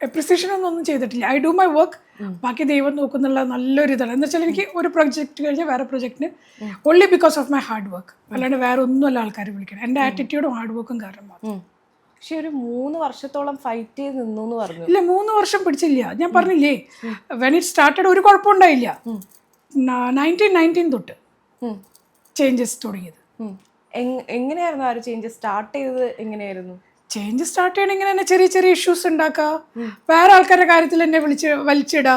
അപ്രിസിയേഷൻ ഒന്നും ചെയ്തിട്ടില്ല. ഐ ഡു മൈ വർക്ക്, ബാക്കി ദൈവം നോക്കുന്നുള്ള നല്ലൊരു ഇതാണ്. എന്ന് വെച്ചാൽ എനിക്ക് ഒരു പ്രൊജക്റ്റ് കഴിഞ്ഞാൽ വേറെ പ്രൊജക്റ്റിന് only because of my hard work, അല്ലാണ്ട് വേറെ ഒന്നുമല്ല ആൾക്കാർ വിളിക്കണം. എൻ്റെ ആറ്റിറ്റ്യൂഡും ഹാർഡ് വർക്കും കാരണം മാത്രം. പക്ഷെ ഒരു 3 വർഷത്തോളം ഫൈറ്റ് ചെയ്ത് നിന്നു എന്ന് പറഞ്ഞു. ഇല്ല, 3 വർഷം പിടിച്ചില്ല. ഞാൻ പറഞ്ഞില്ലേ, വെൻ ഇറ്റ് സ്റ്റാർട്ടഡ് ഒരു കുഴപ്പമുണ്ടായില്ല. 1919 തൊട്ട് ചേഞ്ചസ് തുടങ്ങിയത്. എങ്ങനെയായിരുന്നു ആ ഒരു ചേഞ്ചസ് സ്റ്റാർട്ട് ചെയ്തത്? എങ്ങനെയായിരുന്നു ചേഞ്ച് സ്റ്റാർട്ട് ചെയ്യണം? ഇങ്ങനെ തന്നെ ചെറിയ ചെറിയ ഇഷ്യൂസ് ഉണ്ടാക്കുക, വേറെ ആൾക്കാരുടെ കാര്യത്തിൽ എന്നെ വലിച്ചിടുക.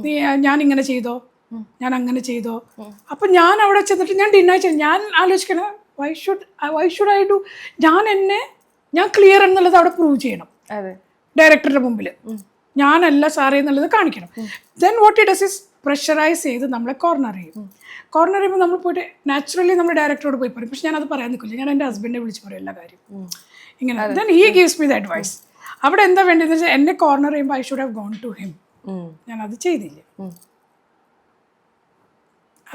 നീ ഞാൻ ഇങ്ങനെ ചെയ്തോ, ഞാൻ അങ്ങനെ ചെയ്തോ. അപ്പം ഞാൻ അവിടെ ചെന്നിട്ട് ഞാൻ ഡിനൈ ചെയ്തു. ഞാൻ ആലോചിക്കണേ, വൈ ഷുഡ് ഐ ഡു? ഞാൻ ക്ലിയർ എന്നുള്ളത് അവിടെ പ്രൂവ് ചെയ്യണം ഡയറക്ടറുടെ മുമ്പിൽ. ഞാനല്ല സാറേ എന്നുള്ളത് കാണിക്കണം. Then what it does is pressurise ചെയ്ത് നമ്മളെ കോർണർ ചെയ്യും. കോർണർ ചെയ്യുമ്പോൾ നമ്മൾ പോയിട്ട് നാച്ചുറലി നമ്മൾ ഡയറക്ടറോട് പോയി പറയും. പക്ഷെ ഞാനത് പറയാൻ നിൽക്കില്ല. ഞാൻ എൻ്റെ ഹസ്ബൻഡിനെ വിളിച്ച് പറയും എല്ലാ കാര്യം ഇങ്ങനെ. Then he gives me the advice. അവിടെ എന്താ വേണ്ടതെന്ന് വെച്ചാൽ എന്നെ കോർണർ ചെയ്യുമ്പോൾ I should have gone to him. ഞാൻ അത് ചെയ്തില്ല.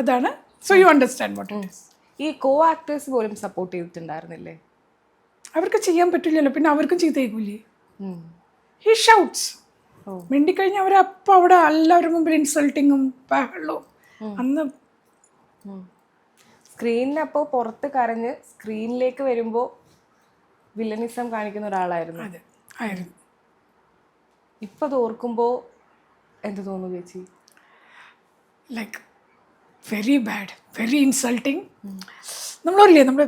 അതാണ്. So you understand what it is. ഈ കോ ആക്ടേഴ്സ് പോലും സപ്പോർട്ട് ചെയ്തിട്ടുണ്ടായിരുന്നില്ലേ? അവർക്ക് ചെയ്യാൻ പറ്റില്ലല്ലോ, പിന്നെ അവർക്കും ചെയ്തേക്കൂലേ? He shouts. മിണ്ടിക്കഴിഞ്ഞാൽ അവരപ്പം അവിടെ എല്ലാവരുടെ മുമ്പിൽ ഇൻസൾട്ടിങ്ങും ബഹളവും. അന്ന് സ്ക്രീനിനപ്പോൾ പുറത്ത് കരഞ്ഞ് സ്ക്രീനിലേക്ക് വരുമ്പോൾ വില്ലനിസം കാണിക്കുന്ന ഒരാളായിരുന്നു. അതെ, ആയിരുന്നു. ഇപ്പം അത് ഓർക്കുമ്പോൾ എന്ത് തോന്നുന്നു ചേച്ചി? Like very bad, very insulting. നമ്മളറിയില്ലേ, നമ്മുടെ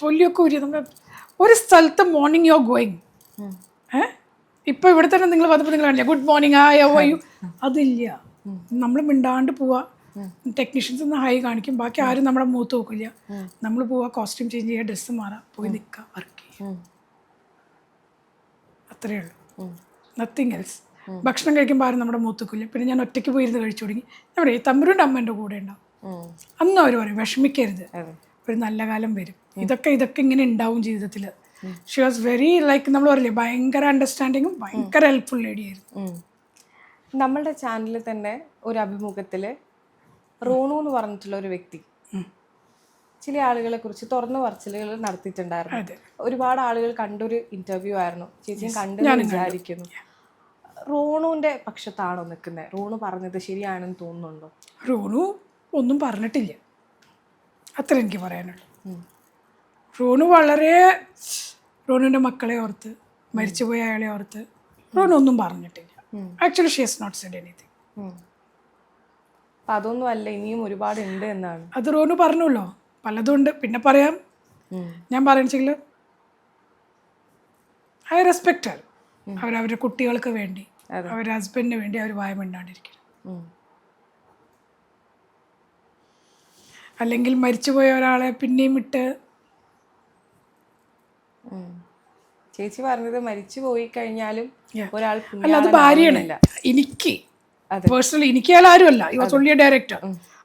തൊല്ലിയൊക്കെ ഊരി നമ്മൾ ഒരു സ്ഥലത്ത് മോർണിംഗ് യോ ഗോയിങ്. ഇപ്പോൾ ഇവിടെ തന്നെ നിങ്ങൾ വന്നപ്പോൾ നിങ്ങൾ കാണില്ല ഗുഡ് മോർണിംഗ് ആയോ, അതില്ല. നമ്മൾ മിണ്ടാണ്ട് പോവാ, ടെക്നീഷ്യൻസ് ഒന്ന് ഹൈ കാണിക്കും, ബാക്കി ആരും നമ്മുടെ മുഖത്ത് നോക്കില്ല. നമ്മൾ പോവാ, കോസ്റ്റ്യൂം ചേഞ്ച് ചെയ്യുക, ഡ്രസ്സ് മാറാം, പോയി നിൽക്കുക, വർക്ക് ചെയ്യുക. അത്രയേ ഉള്ളൂ, നത്തിങ് എൽസ്. ഭക്ഷണം കഴിക്കുമ്പോൾ ആരും നമ്മുടെ മുഖത്ത് നോക്കില്ല. പിന്നെ ഞാൻ ഒറ്റയ്ക്ക് പോയിരുന്ന് കഴിച്ചു തുടങ്ങി. ഞാൻ പറയും തമ്പുരുൻ്റെ അമ്മ എൻ്റെ കൂടെ ഉണ്ടാവും. അന്നും അവർ പറയും വിഷമിക്കരുത്, ഒരു നല്ല കാലം വരും. ഇതൊക്കെ ഇങ്ങനെ ഉണ്ടാവും ജീവിതത്തിൽ. ഷി വാസ് വെരി ലൈക്ക് നമ്മൾ പറയില്ലേ ഭയങ്കര അണ്ടർസ്റ്റാൻഡിങ്ങും ഭയങ്കര ഹെൽപ്ഫുൾ ലേഡി ആയിരുന്നു. നമ്മളുടെ ചാനലിൽ തന്നെ ഒരു അഭിമുഖത്തിൽ റോണു എന്ന് പറഞ്ഞിട്ടുള്ള ഒരു വ്യക്തി ചില ആളുകളെ കുറിച്ച് തുറന്നു പറച്ചിലുകൾ നടത്തിയിട്ടുണ്ടായിരുന്നു. ഒരുപാട് ആളുകൾ കണ്ടൊരു ഇന്റർവ്യൂ ആയിരുന്നു. ചേച്ചിയും കണ്ടെന്ന് വിചാരിക്കുന്നു. റോണുവിന്റെ പക്ഷത്താണോ നിൽക്കുന്നത്? റോണു പറഞ്ഞത് ശരിയാണെന്ന് തോന്നുന്നുണ്ടോ? റോണു ഒന്നും പറഞ്ഞിട്ടില്ല, അത്ര എനിക്ക് പറയാനുള്ളൂ. റോണു വളരെ റോണുവിൻ്റെ മക്കളെ ഓർത്ത്, മരിച്ചുപോയ അയാളെ ഓർത്ത് റോണു ഒന്നും പറഞ്ഞിട്ടില്ല. Actually she has not said anything. അതൊന്നും അല്ല, ഇനിയും ഒരുപാട് ഉണ്ട് എന്നാണ്. അത് റോണു പറഞ്ഞല്ലോ, പലതും ഉണ്ട്. പിന്നെ പറയാം, ഞാൻ പറയുന്നെങ്കിൽ ഐ റെസ്പെക്ട് അവരവരുടെ കുട്ടികൾക്ക് വേണ്ടി, അവരുടെ ഹസ്ബൻഡിന് വേണ്ടി അവർ വായമിണ്ടാണ്ടിരിക്കണം. അല്ലെങ്കിൽ മരിച്ചുപോയ ഒരാളെ പിന്നെയും ഇട്ട്. ചേച്ചി പറഞ്ഞത് മരിച്ചു പോയി കഴിഞ്ഞാലും ഒരാൾ അല്ല, അത് ഭാര്യയാണ്. എനിക്ക് പേഴ്സണലി എനിക്ക് അയാൾ ആരുമല്ല. You was only a director.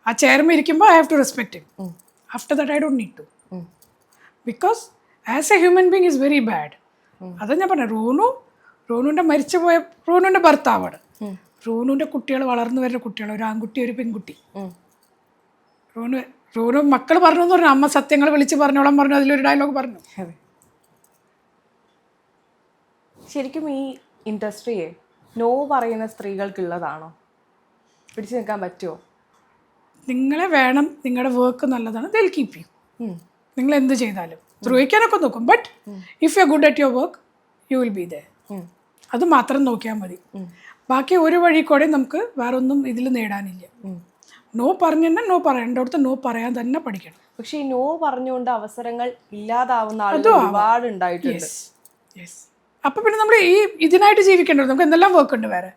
ആ ചെയർമേൻ ഇരിക്കുമ്പോൾ I have to respect him. After that I don't need to, because as a human being is very bad. അതാ ഞാൻ പറഞ്ഞത്. റോണുവിൻ്റെ മരിച്ചുപോയ റോണുവിൻ്റെ ഭർത്താവാണ്. റോണുവിൻ്റെ കുട്ടികൾ വളർന്നു വരുന്ന കുട്ടികൾ, ഒരു ആൺകുട്ടി ഒരു പെൺകുട്ടി. റോണു മക്കൾ പറഞ്ഞു എന്ന് പറഞ്ഞു, അമ്മ സത്യങ്ങൾ വിളിച്ച് പറഞ്ഞോളാൻ പറഞ്ഞു. അതിലൊരു ഡയലോഗ് പറഞ്ഞു. ശരിക്കും ഈ ഇൻഡസ്ട്രിയെ നോ പറയുന്ന സ്ത്രീകൾക്കുള്ളതാണോ? പിടിച്ചു നിൽക്കാൻ പറ്റുമോ? നിങ്ങളെ വേണം, നിങ്ങളുടെ വർക്ക് നല്ലതാണ്, ദിൽ കീപ് യു. നിങ്ങൾ എന്ത് ചെയ്താലും ദ്രോഹിക്കാനൊക്കെ നോക്കും, but if you are good at your work you will be there. അത് മാത്രം നോക്കിയാൽ മതി. ബാക്കി ഒരു വഴി കൂടെ നമുക്ക് വേറെ ഒന്നും ഇതിൽ നേടാനില്ല. നോ പറഞ്ഞു തന്നെ നോ പറയേണ്ടടുത്ത് നോ പറയാൻ തന്നെ പഠിക്കണം. പക്ഷെ ഈ നോ പറഞ്ഞുകൊണ്ട് അവസരങ്ങൾ ഇല്ലാതാവുന്ന ആളുകൾ ഒരുപാട് ഉണ്ടായിട്ടുണ്ട്. അപ്പൊ പിന്നെ നമ്മൾ ഇതിനായിട്ട് ജീവിക്കേണ്ടത് നമുക്ക് എന്തെല്ലാം വർക്ക് ഉണ്ട് വേറെ.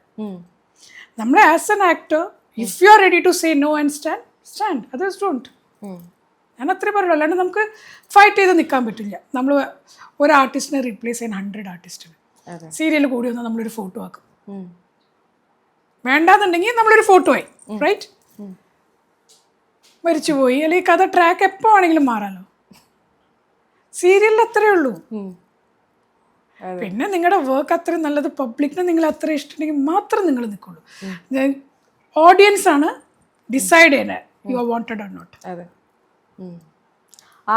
നമ്മൾ as an actor if you are ready to say no and stand, others don't. ഞാൻ അത്രേ പറയുള്ളൂ. അല്ലാണ്ട് നമുക്ക് ഫൈറ്റ് ചെയ്ത് നിൽക്കാൻ പറ്റില്ല. നമ്മൾ ഒരു ആർട്ടിസ്റ്റിനെ റീപ്ലേസ് ചെയ്യാൻ 100 ആർട്ടിസ്റ്റിന്. സീരിയൽ കൂടി വന്നാൽ നമ്മളൊരു ഫോട്ടോ ആക്കും. വേണ്ടാന്നുണ്ടെങ്കിൽ നമ്മളൊരു ഫോട്ടോ ആയി, റൈറ്റ്? മരിച്ചുപോയി അല്ലെങ്കിൽ കഥ ട്രാക്ക് എപ്പോൾ ആണെങ്കിലും മാറാലോ. സീരിയലിൽ അത്രേ ഉള്ളൂ. ഉം. പിന്നെ നിങ്ങളുടെ വർക്ക് അത്രയും നല്ലത്, പബ്ലിക്കിന് നിങ്ങൾ അത്ര ഇഷ്ടമുണ്ടെങ്കിൽ മാത്രം നിങ്ങൾ നിൽക്കുള്ളൂ. ഓഡിയൻസ് ആണ് ഡിസൈഡ് ചെയ്യുന്നത് you are wanted or not. അതെ.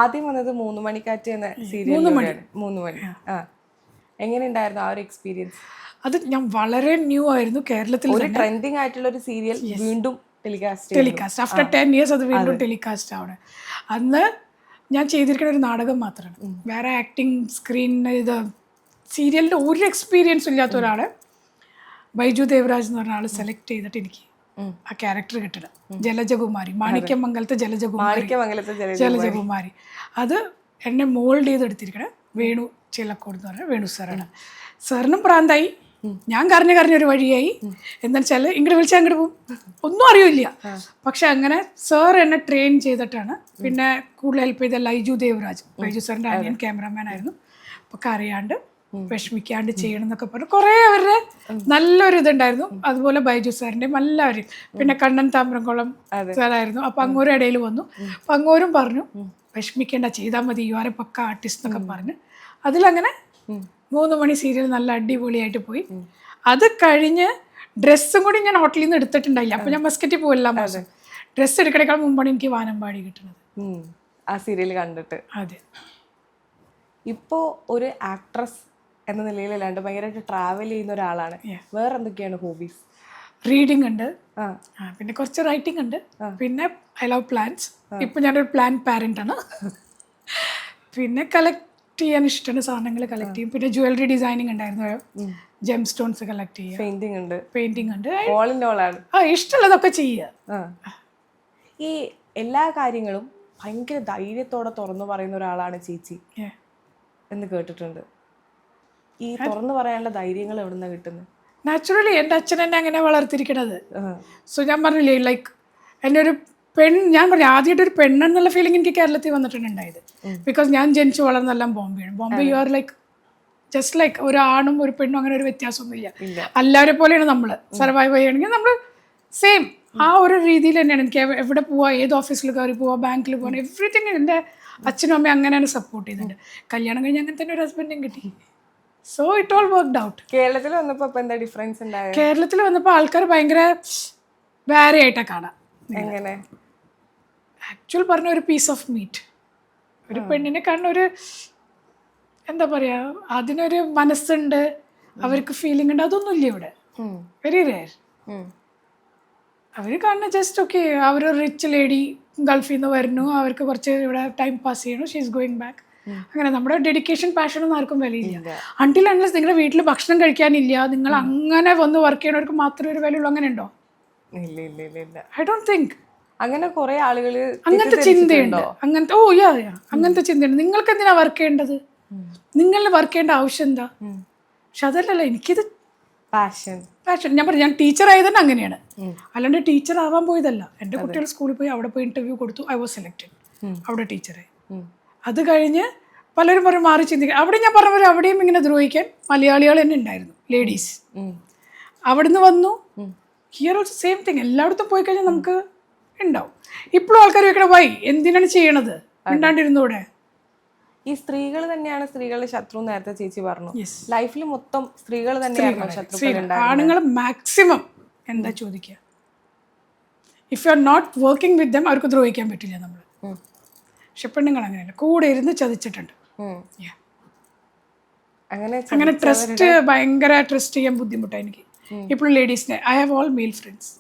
ആദ്യം വന്നത് 3 മണിക്കാറ്റ് എന്ന സീരിയലിലൂടെയാണ്. 3 മണി. ആ, എങ്ങനെ ഉണ്ടായിരുന്നു ആ ഒരു എക്സ്പീരിയൻസ്? അത് ഞാൻ വളരെ ന്യൂ ആയിരുന്നു കേരളത്തിൽ. ഒരു ട്രെൻഡിങ് ആയിട്ടുള്ള ഒരു സീരിയൽ വീണ്ടും ടെലികാസ്റ്റ് ആഫ്റ്റർ 10 years അത് വീണ്ടും ടെലികാസ്റ്റ് ആവണേ. അന്ന് ഞാൻ ചെയ്തിരിക്കുന്ന ഒരു നാടകം മാത്രമാണ്, വേറെ ആക്ടിങ്, സ്ക്രീൻ, ഇത് സീരിയലിൻ്റെ ഒരു എക്സ്പീരിയൻസും ഇല്ലാത്ത ഒരാളെ ബൈജു ദേവരാജ് എന്ന് പറഞ്ഞ ആൾ സെലക്ട് ചെയ്തിട്ട് എനിക്ക് ആ ക്യാരക്ടർ കിട്ടണം. ജലജകുമാരി, മാണിക്യമംഗലത്തെ ജലജകുമാരി. അത് എന്നെ മോൾഡ് ചെയ്തെടുത്തിരിക്കണേ വേണു ചിലക്കോട് എന്ന് പറഞ്ഞ വേണു സാറാണ്. സാറിനും പ്രാന്തായി, ഞാൻ കരഞ്ഞൊരു വഴിയായി. എന്താ വെച്ചാൽ ഇങ്ങോട്ട് വിളിച്ചാൽ അങ്ങോട്ട് പോകും, ഒന്നും അറിയില്ല. പക്ഷെ അങ്ങനെ സാർ എന്നെ ട്രെയിൻ ചെയ്തിട്ടാണ്. പിന്നെ കൂടുതൽ ഹെൽപ്പ് ചെയ്ത ലൈജു ദേവരാജ്, ബൈജു സാറിൻ്റെ അനിയൻ ക്യാമറാമാൻ ആയിരുന്നു. അപ്പോൾ കരയാണ്ട് വിഷമിക്കാണ്ട് ചെയ്യണം എന്നൊക്കെ പറഞ്ഞു കുറേ അവരുടെ നല്ലൊരു ഇതുണ്ടായിരുന്നു. അതുപോലെ ബൈജു സാറിൻ്റെയും എല്ലാവരും. പിന്നെ കണ്ണൻ താമ്രംകുളം സാറായിരുന്നു. അപ്പം അങ്ങോരും ഇടയിൽ വന്നു. അപ്പം അങ്ങോരും പറഞ്ഞു വിഷമിക്കേണ്ട, ചെയ്താൽ മതി, you are a pakka artist എന്നൊക്കെ പറഞ്ഞ് അതിലങ്ങനെ 3 മണി സീരിയൽ നല്ല അടിപൊളിയായിട്ട് പോയി. അത് കഴിഞ്ഞ് ഡ്രസ്സും കൂടി ഞാൻ ഹോട്ടലിൽ നിന്ന് എടുത്തിട്ടുണ്ടായില്ല. അപ്പം ഞാൻ മസ്കറ്റിൽ പോകില്ല മാസം. ഡ്രസ്സ് എടുക്കണേക്കാൾ മുമ്പാണ് എനിക്ക് വാനമ്പാടി കിട്ടുന്നത് ആ സീരിയൽ കണ്ടിട്ട്. അതെ. ഇപ്പോൾ ഒരു ആക്ട്രസ് എന്ന നിലയിലല്ലാണ്ട് ഭയങ്കരമായിട്ട് ട്രാവൽ ചെയ്യുന്ന ഒരാളാണ്. വേറെ എന്തൊക്കെയാണ് ഹോബീസ്? റീഡിങ് ഉണ്ട്, പിന്നെ കുറച്ച് റൈറ്റിംഗ് ഉണ്ട്, പിന്നെ ഐ ലവ് പ്ലാന്റ്സ്. ഇപ്പം ഞാനൊരു പ്ലാന്റ് പാരൻ്റ് ആണ്. പിന്നെ കളക്ട് ചെയ്യാൻ ഇഷ്ടമാണ്, സാധനങ്ങൾ കളക്ട് ചെയ്യും. പിന്നെ ജ്വല്ലറി ഡിസൈനിങ് ഉണ്ടായിരുന്നു, ജെം സ്റ്റോൺസ് കളക്ട് ചെയ്യുക. പെയിന്റിംഗ് ഉണ്ട്. ഓൾ ഇൻ ഓൾ ആണ്. ഇഷ്ടമുള്ളതൊക്കെ ചെയ്യുക. ഈ എല്ലാ കാര്യങ്ങളും ഭയങ്കര ധൈര്യത്തോടെ തുറന്നു പറയുന്ന ഒരാളാണ് ചേച്ചി എന്ന് കേട്ടിട്ടുണ്ട്. ഈ തുറന്നു പറയാനുള്ള ധൈര്യങ്ങൾ എവിടെ നിന്നാണ് കിട്ടുന്നത്? നാച്ചുറലി എൻ്റെ അച്ഛൻ എന്നെ അങ്ങനെ വളർത്തിയിരിക്കണത്. സോ ഞാൻ പറഞ്ഞില്ലേ, ലൈക്ക് എന്നെ ഒരു ഞാൻ പറഞ്ഞു ആദ്യമായിട്ട് ഒരു പെണ്ണെന്നുള്ള ഫീലിംഗ് എനിക്ക് കേരളത്തിൽ വന്നിട്ടുണ്ടായത്. ബിക്കോസ് ഞാൻ ജനിച്ചു വളർന്നെല്ലാം ബോംബെയാണ്. Bombay you are like just like ഒരു ആണും ഒരു പെണ്ണും അങ്ങനെ ഒരു വ്യത്യാസമൊന്നുമില്ല. എല്ലാവരെ പോലെയാണ് നമ്മൾ സർവൈവ് ചെയ്യുകയാണെങ്കിൽ നമ്മൾ സെയിം ആ ഒരു രീതിയിൽ തന്നെയാണ്. എനിക്ക് എവിടെ പോവാ, ഏത് ഓഫീസിൽ കയറി പോവാ, ബാങ്കിൽ പോകാൻ, എവറിത്തിങ് എൻ്റെ അച്ഛനും അമ്മയും അങ്ങനെയാണ് സപ്പോർട്ട് ചെയ്തിട്ടുണ്ട്. കല്യാണം കഴിഞ്ഞ് അങ്ങനെ തന്നെ ഒരു ഹസ്ബൻഡും കിട്ടി. So it all worked out. കേരളത്തിൽ വന്നപ്പോൾ എന്താ ഡിഫറൻസ് ഉണ്ടായത്? കേരളത്തിൽ വന്നപ്പോൾ ആൾക്കാർ ഭയങ്കര വേറെ ആയിട്ടാണ് കാണാം. എങ്ങനെ? ആക്ച്വൽ പറഞ്ഞ ഒരു പീസ് ഓഫ് മീറ്റ്, ഒരു പെണ്ണിനെ കാണുന്ന ഒരു എന്താ പറയുക, അതിനൊരു മനസ്സുണ്ട്, അവർക്ക് ഫീലിംഗ് ഉണ്ട്, അതൊന്നുമില്ല ഇവിടെ. Very rare. അവർ കാണുന്ന ജസ്റ്റ് ഓക്കെ അവരൊരു റിച്ച് ലേഡി ഗൾഫിൽ നിന്ന് വരുന്നു, അവർക്ക് കുറച്ച് ഇവിടെ ടൈം പാസ് ചെയ്യണു, ഷീ ഈസ് ഗോയിങ് ബാക്ക്. അങ്ങനെ നമ്മുടെ ഡെഡിക്കേഷൻ പാഷനൊന്നും ആർക്കും വിലയില്ല. അൺടിൽ അൺലെസ് നിങ്ങളുടെ വീട്ടിൽ ഭക്ഷണം കഴിക്കാനില്ല, നിങ്ങൾ അങ്ങനെ വന്ന് വർക്ക് ചെയ്യണവർക്ക് മാത്രമേ ഒരു വിലയുള്ളൂ. അങ്ങനെ ഉണ്ടോ? I don't think. അങ്ങനെ കുറെ ആളുകൾ അങ്ങനത്തെ ചിന്തയുണ്ട്. അങ്ങനത്തെ അങ്ങനത്തെ ചിന്തയുണ്ട്. നിങ്ങൾക്ക് എന്തിനാ വർക്ക് ചെയ്യേണ്ടത്? നിങ്ങളിൽ വർക്ക് ചെയ്യേണ്ട ആവശ്യം എന്താ? പക്ഷെ അതല്ലല്ലോ, എനിക്കിത് പാഷൻ. ഞാൻ പറഞ്ഞു, ഞാൻ ടീച്ചർ ആയത് തന്നെ അങ്ങനെയാണ്, അല്ലാണ്ട് ടീച്ചർ ആവാൻ പോയതല്ല. എൻ്റെ കുട്ടികൾ സ്കൂളിൽ പോയി അവിടെ പോയി ഇന്റർവ്യൂ കൊടുത്തു, ഐ വാസ് സെലക്റ്റഡ്, അവിടെ ടീച്ചറായി. അത് കഴിഞ്ഞ് പലരും പറയും മാറി ചിന്തിക്കുക. അവിടെ ഞാൻ പറഞ്ഞ പോലെ അവിടെയും ഇങ്ങനെ ദ്രോഹിക്കാൻ മലയാളികൾ തന്നെ ഉണ്ടായിരുന്നു, ലേഡീസ്. അവിടുന്ന് വന്നു, ഹിയർ ഓൾസോ സെയിം തിങ്. എല്ലായിടത്തും പോയി കഴിഞ്ഞാൽ നമുക്ക് ഉണ്ടാവും. ഇപ്പോഴും ആൾക്കാർ ചോദിക്കണം വൈ, എന്തിനാണ് ചെയ്യണത്, മിണ്ടാണ്ടിരുന്നൂടെ? ഈ സ്ത്രീകൾ തന്നെയാണ് സ്ത്രീകളുടെ ശത്രു നേരത്തെ ചേച്ചി പറഞ്ഞു. ലൈഫിൽ മൊത്തം സ്ത്രീകൾ തന്നെയാണ് ശത്രുക്കൾ. ആണുങ്ങൾ മാക്സിമം എന്താ ചോദിക്കുക, if you are not working with them അവർക്ക് ദ്രോഹിക്കാൻ പറ്റില്ല നമ്മൾ. പക്ഷെ പെണ്ണുങ്ങൾ അങ്ങനെയല്ല, കൂടെ ഇരുന്ന് ചതിച്ചിട്ടുണ്ട്. അങ്ങനെ ട്രസ്റ്റ്, ഭയങ്കര ട്രസ്റ്റ് ചെയ്യാൻ ബുദ്ധിമുട്ടാണ് എനിക്ക് ഇപ്പോഴും ലേഡീസിനെ. I have all male friends.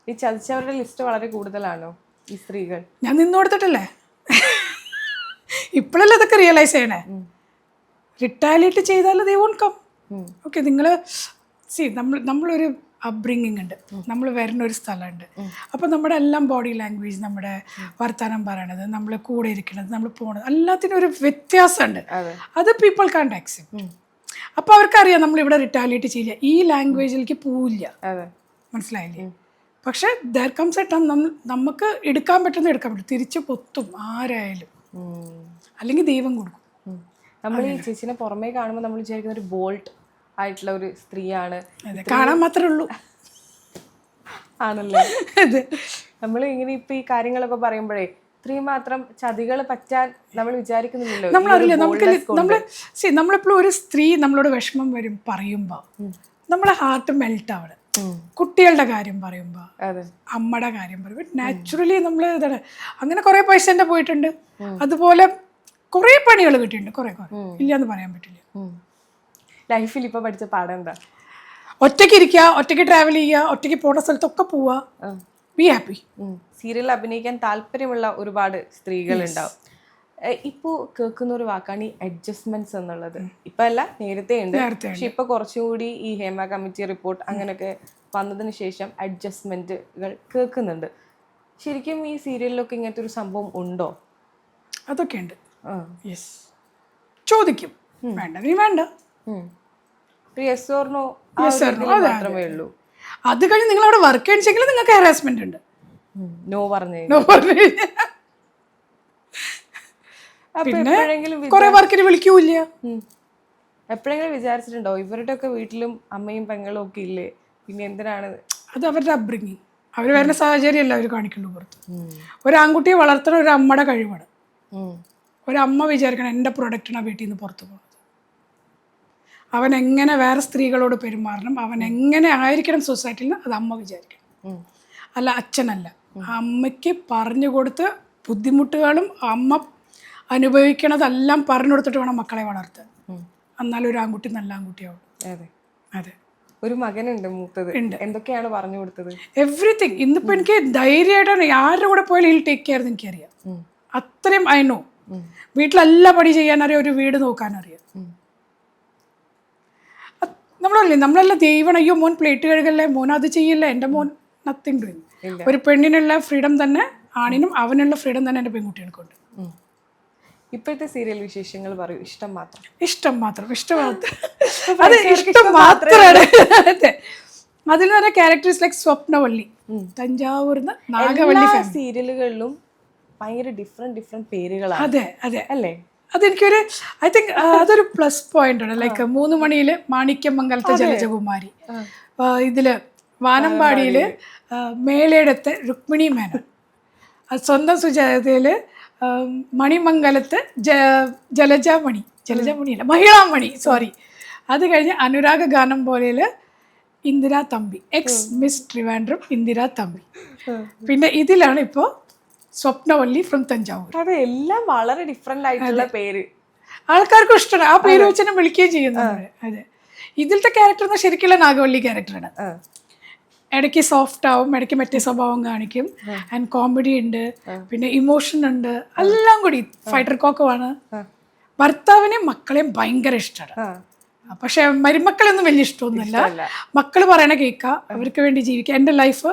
ഈ ചതിച്ചവരുടെ ലിസ്റ്റ് വളരെ കൂടുതലാണോ ഈ സ്ത്രീകൾ? ഞാൻ നിന്ന് കൊടുത്തിട്ടല്ലേ, ഇപ്പോഴല്ലേ അതൊക്കെ റിയലൈസ് ചെയ്യണേ. റിട്ടാലിയേറ്റ് ചെയ്താൽ ദേ വോണ്ട് കം. ഓക്കെ, നിങ്ങൾ നമ്മളൊരു അപ്ബ്രിങ്ങിങ് ഉണ്ട്, നമ്മൾ വരുന്ന ഒരു സ്ഥലമുണ്ട്. അപ്പോൾ നമ്മുടെ എല്ലാം ബോഡി ലാംഗ്വേജ്, നമ്മുടെ വർത്തമാനം പറയണത്, നമ്മൾ കൂടെ ഇരിക്കണത്, നമ്മൾ പോണത്, എല്ലാത്തിനും ഒരു വ്യത്യാസമുണ്ട്. അത് പീപ്പിൾ കാണ്ട് ആക്സെപ്റ്റ്. അപ്പോൾ അവർക്കറിയാം നമ്മളിവിടെ റിട്ടാലിയേറ്റ് ചെയ്യില്ല, ഈ ലാംഗ്വേജിലേക്ക് പോവില്ല. മനസ്സിലായില്ലേ? പക്ഷെ ദർ കംസ് എ ടൈം നമുക്ക് എടുക്കാൻ പറ്റുന്ന എടുക്കാൻ പറ്റും, തിരിച്ച് പൊത്തും ആരായാലും, അല്ലെങ്കിൽ ദൈവം കൊടുക്കും. നമ്മൾ ഈ ചേച്ചിനെ പുറമേ കാണുമ്പോൾ നമ്മൾ വിചാരിക്കുന്ന ഒരു ബോൾട്ട് ആയിട്ടുള്ള ഒരു സ്ത്രീയാണ്, കാണാൻ മാത്രമേ ഉള്ളൂ. ആണല്ലേ? നമ്മൾ ഇങ്ങനെ ഇപ്പം ഈ കാര്യങ്ങളൊക്കെ പറയുമ്പോഴേ ഇത്രയും മാത്രം ചതികൾ പറ്റാൻ നമ്മൾ വിചാരിക്കുന്നില്ലല്ലോ. നമ്മളറിയില്ല നമ്മളെപ്പോഴും ഒരു സ്ത്രീ നമ്മളോട് വിഷമം വരും പറയുമ്പോൾ നമ്മളെ ഹാർട്ട് മെൽറ്റ് ആവണം. കുട്ടികളുടെ കാര്യം പറയുമ്പോൾ, അമ്മയുടെ കാര്യം പറയുമ്പോൾ നാച്ചുറലി നമ്മൾ ഇതാണ്. അങ്ങനെ കുറേ പൈസ എൻ്റെ പോയിട്ടുണ്ട്, അതുപോലെ കുറേ പണികൾ കിട്ടിയിട്ടുണ്ട്, കുറേ ഇല്ലയെന്ന് പറയാൻ പറ്റില്ല. ലൈഫിൽ ഇപ്പൊ പഠിച്ച പാഠം എന്താ? ഒറ്റയ്ക്ക് ഇരിക്കുക, ഒറ്റയ്ക്ക് ട്രാവൽ ചെയ്യുക, ഒറ്റയ്ക്ക് പോണ സ്ഥലത്തൊക്കെ പോവുക, ബി ഹാപ്പി. സീരിയലിൽ അഭിനയിക്കാൻ താല്പര്യമുള്ള ഒരുപാട് സ്ത്രീകളുണ്ടാവും. ഇപ്പോൾ കേൾക്കുന്ന ഒരു വാക്കാണ് ഈ അഡ്ജസ്റ്റ്മെന്റ്സ് എന്നുള്ളത്. ഇപ്പൊ അല്ല, നേരത്തെ ഉണ്ട്. പക്ഷെ ഇപ്പൊ കുറച്ചുകൂടി ഈ ഹേമ കമ്മിറ്റി റിപ്പോർട്ട് അങ്ങനെയൊക്കെ വന്നതിന് ശേഷം അഡ്ജസ്റ്റ്മെന്റുകൾ കേൾക്കുന്നുണ്ട്. ശരിക്കും ഈ സീരിയലിലൊക്കെ ഇങ്ങനത്തെ ഒരു സംഭവം ഉണ്ടോ? അതൊക്കെ ഉണ്ട്. യെസ്, ചോദിക്കും, വേണ്ട നീ വേണ്ട, യെസ് ഓർ നോ മാത്രമേ ഉള്ളൂ. അത് കഴിഞ്ഞ് നിങ്ങൾ അവിടെ വർക്ക് ചെയ്യണമെങ്കിൽ നിങ്ങൾക്ക് ഹാരാസ്മെന്റ് ഉണ്ട്. നോ പറഞ്ഞു പിന്നെ കുറെ വർക്കിന് വിളിക്കൂല്ല. എപ്പോഴെങ്കിലും വിചാരിച്ചിട്ടുണ്ടോ ഇവരുടെ ഒക്കെ വീട്ടിലും അമ്മയും പെങ്ങളും ഒക്കെ ഇല്ലേ, പിന്നെ എന്തിനാണ്? അത് അവരുടെ അപ്ബ്രിങ്ങിങ്, അവർ വരുന്ന സാഹചര്യമല്ല അവർ കാണിക്കുള്ളൂ പുറത്ത്. ഒരു ആൺകുട്ടിയെ വളർത്തുന്ന ഒരു അമ്മയുടെ കഴിവാണ്. ഒരമ്മ വിചാരിക്കണം എൻ്റെ പ്രൊഡക്റ്റിനാണ് വീട്ടിൽ നിന്ന് പുറത്തു പോകുന്നത്, അവൻ എങ്ങനെ വേറെ സ്ത്രീകളോട് പെരുമാറണം, അവൻ എങ്ങനെ ആയിരിക്കണം സൊസൈറ്റിയിൽ നിന്ന്, അത് അമ്മ വിചാരിക്കണം, അല്ല അച്ഛനല്ല. അമ്മയ്ക്ക് പറഞ്ഞു കൊടുത്ത് ബുദ്ധിമുട്ടുകളും അമ്മ അനുഭവിക്കണതെല്ലാം പറഞ്ഞു കൊടുത്തിട്ട് വേണം മക്കളെ വളർത്താൻ. എന്നാലും ഒരു ആൺകുട്ടി നല്ല ആൺകുട്ടിയാവും. അതെ അതെ. ഒരു മകനുണ്ട്, മൂത്തത്. എന്തൊക്കെയാണ് പറഞ്ഞു കൊടുത്തത്? എവറിത്തിങ്. ഇന്നിപ്പോൾ എനിക്ക് ധൈര്യമായിട്ടാണ് ആരുടെ കൂടെ പോയാലും ഇതിൽ ടേക്ക് കെയർ എനിക്കറിയാം. അത്രയും ഐ നോ. വീട്ടിലെല്ലാം പണി ചെയ്യാനറിയാം, ഒരു വീട് നോക്കാനറിയാം. നമ്മളെല്ലാം ദൈവം, അയ്യോ മോൻ പ്ലേറ്റ് കഴുകല്ലേ, മോൻ അത് ചെയ്യില്ല, എൻ്റെ മോൻ നത്തിങ് ഡൂയിങ്. ഒരു പെണ്ണിനുള്ള ഫ്രീഡം തന്നെ ആണിനും അവനുള്ള ഫ്രീഡം തന്നെ എൻ്റെ പെൺകുട്ടികൾക്കുണ്ട്. ഇപ്പോഴത്തെ സീരിയൽ വിശേഷങ്ങൾ പറയൂ. ഇഷ്ടം മാത്രം അത് ഇഷ്ടം മാത്രമാണ്. അതിൽ തന്നെ ക്യാരക്ടേഴ്സ് ലൈക്ക് സ്വപ്നവല്ലി, തഞ്ചാവൂർന്ന് നാഗവല്ലി. സീരിയലുകളിലും ഭയങ്കര ഡിഫറെന്റ് പേരുകളാണ്. അതെ അതെ അല്ലേ? അതെനിക്കൊരു ഐ തിങ്ക് അതൊരു പ്ലസ് പോയിന്റ് ആണ്. ലൈക്ക് 3 മണിയില് മാണിക്യമംഗലത്തെ ജലജകുമാരി, ഇതില് വാനമ്പാടിയില് മേലേടത്തെ രുക്മിണി മേനോൻ, സ്വന്തം സുജാതയില് മണിമംഗലത്ത് ജലജാമണിയല്ല മഹിളാമണി, സോറി. അത് കഴിഞ്ഞ് അനുരാഗ ഗാനം പോലെയിൽ ഇന്ദിരാ തമ്പി, എക്സ് മിസ് ട്രിവാൻഡ്രം ഇന്ദിരാ തമ്പി. പിന്നെ ഇതിലാണ് ഇപ്പോൾ സ്വപ്നവല്ലി ഫ്രം തഞ്ചാവൂർ. അതെ, എല്ലാം വളരെ ഡിഫറെന്റ് ആയിട്ടുള്ള പേര്. ആൾക്കാർക്കും ഇഷ്ടമാണ് ആ പേര് വെച്ച് തന്നെ വിളിക്കുകയും ചെയ്യുന്നത്. അതെ, ഇതിലത്തെ ക്യാരക്ടർ ശരിക്കുള്ള നാഗവല്ലി ക്യാരക്ടറാണ്. ഇടയ്ക്ക് സോഫ്റ്റ് ആവും, ഇടയ്ക്ക് മറ്റേ സ്വഭാവം കാണിക്കും, ആൻഡ് കോമഡി ഉണ്ട്, പിന്നെ ഇമോഷൻ ഉണ്ട്, എല്ലാം കൂടി. ഫൈറ്റർ കോക്കമാണ്. ഭർത്താവിനെയും മക്കളെയും ഭയങ്കര ഇഷ്ടമാണ്. പക്ഷെ മരുമക്കളൊന്നും വലിയ ഇഷ്ടമൊന്നുമില്ല. മക്കൾ പറയണ കേൾക്കുക, അവർക്ക് വേണ്ടി ജീവിക്കുക. എൻ്റെ ലൈഫ്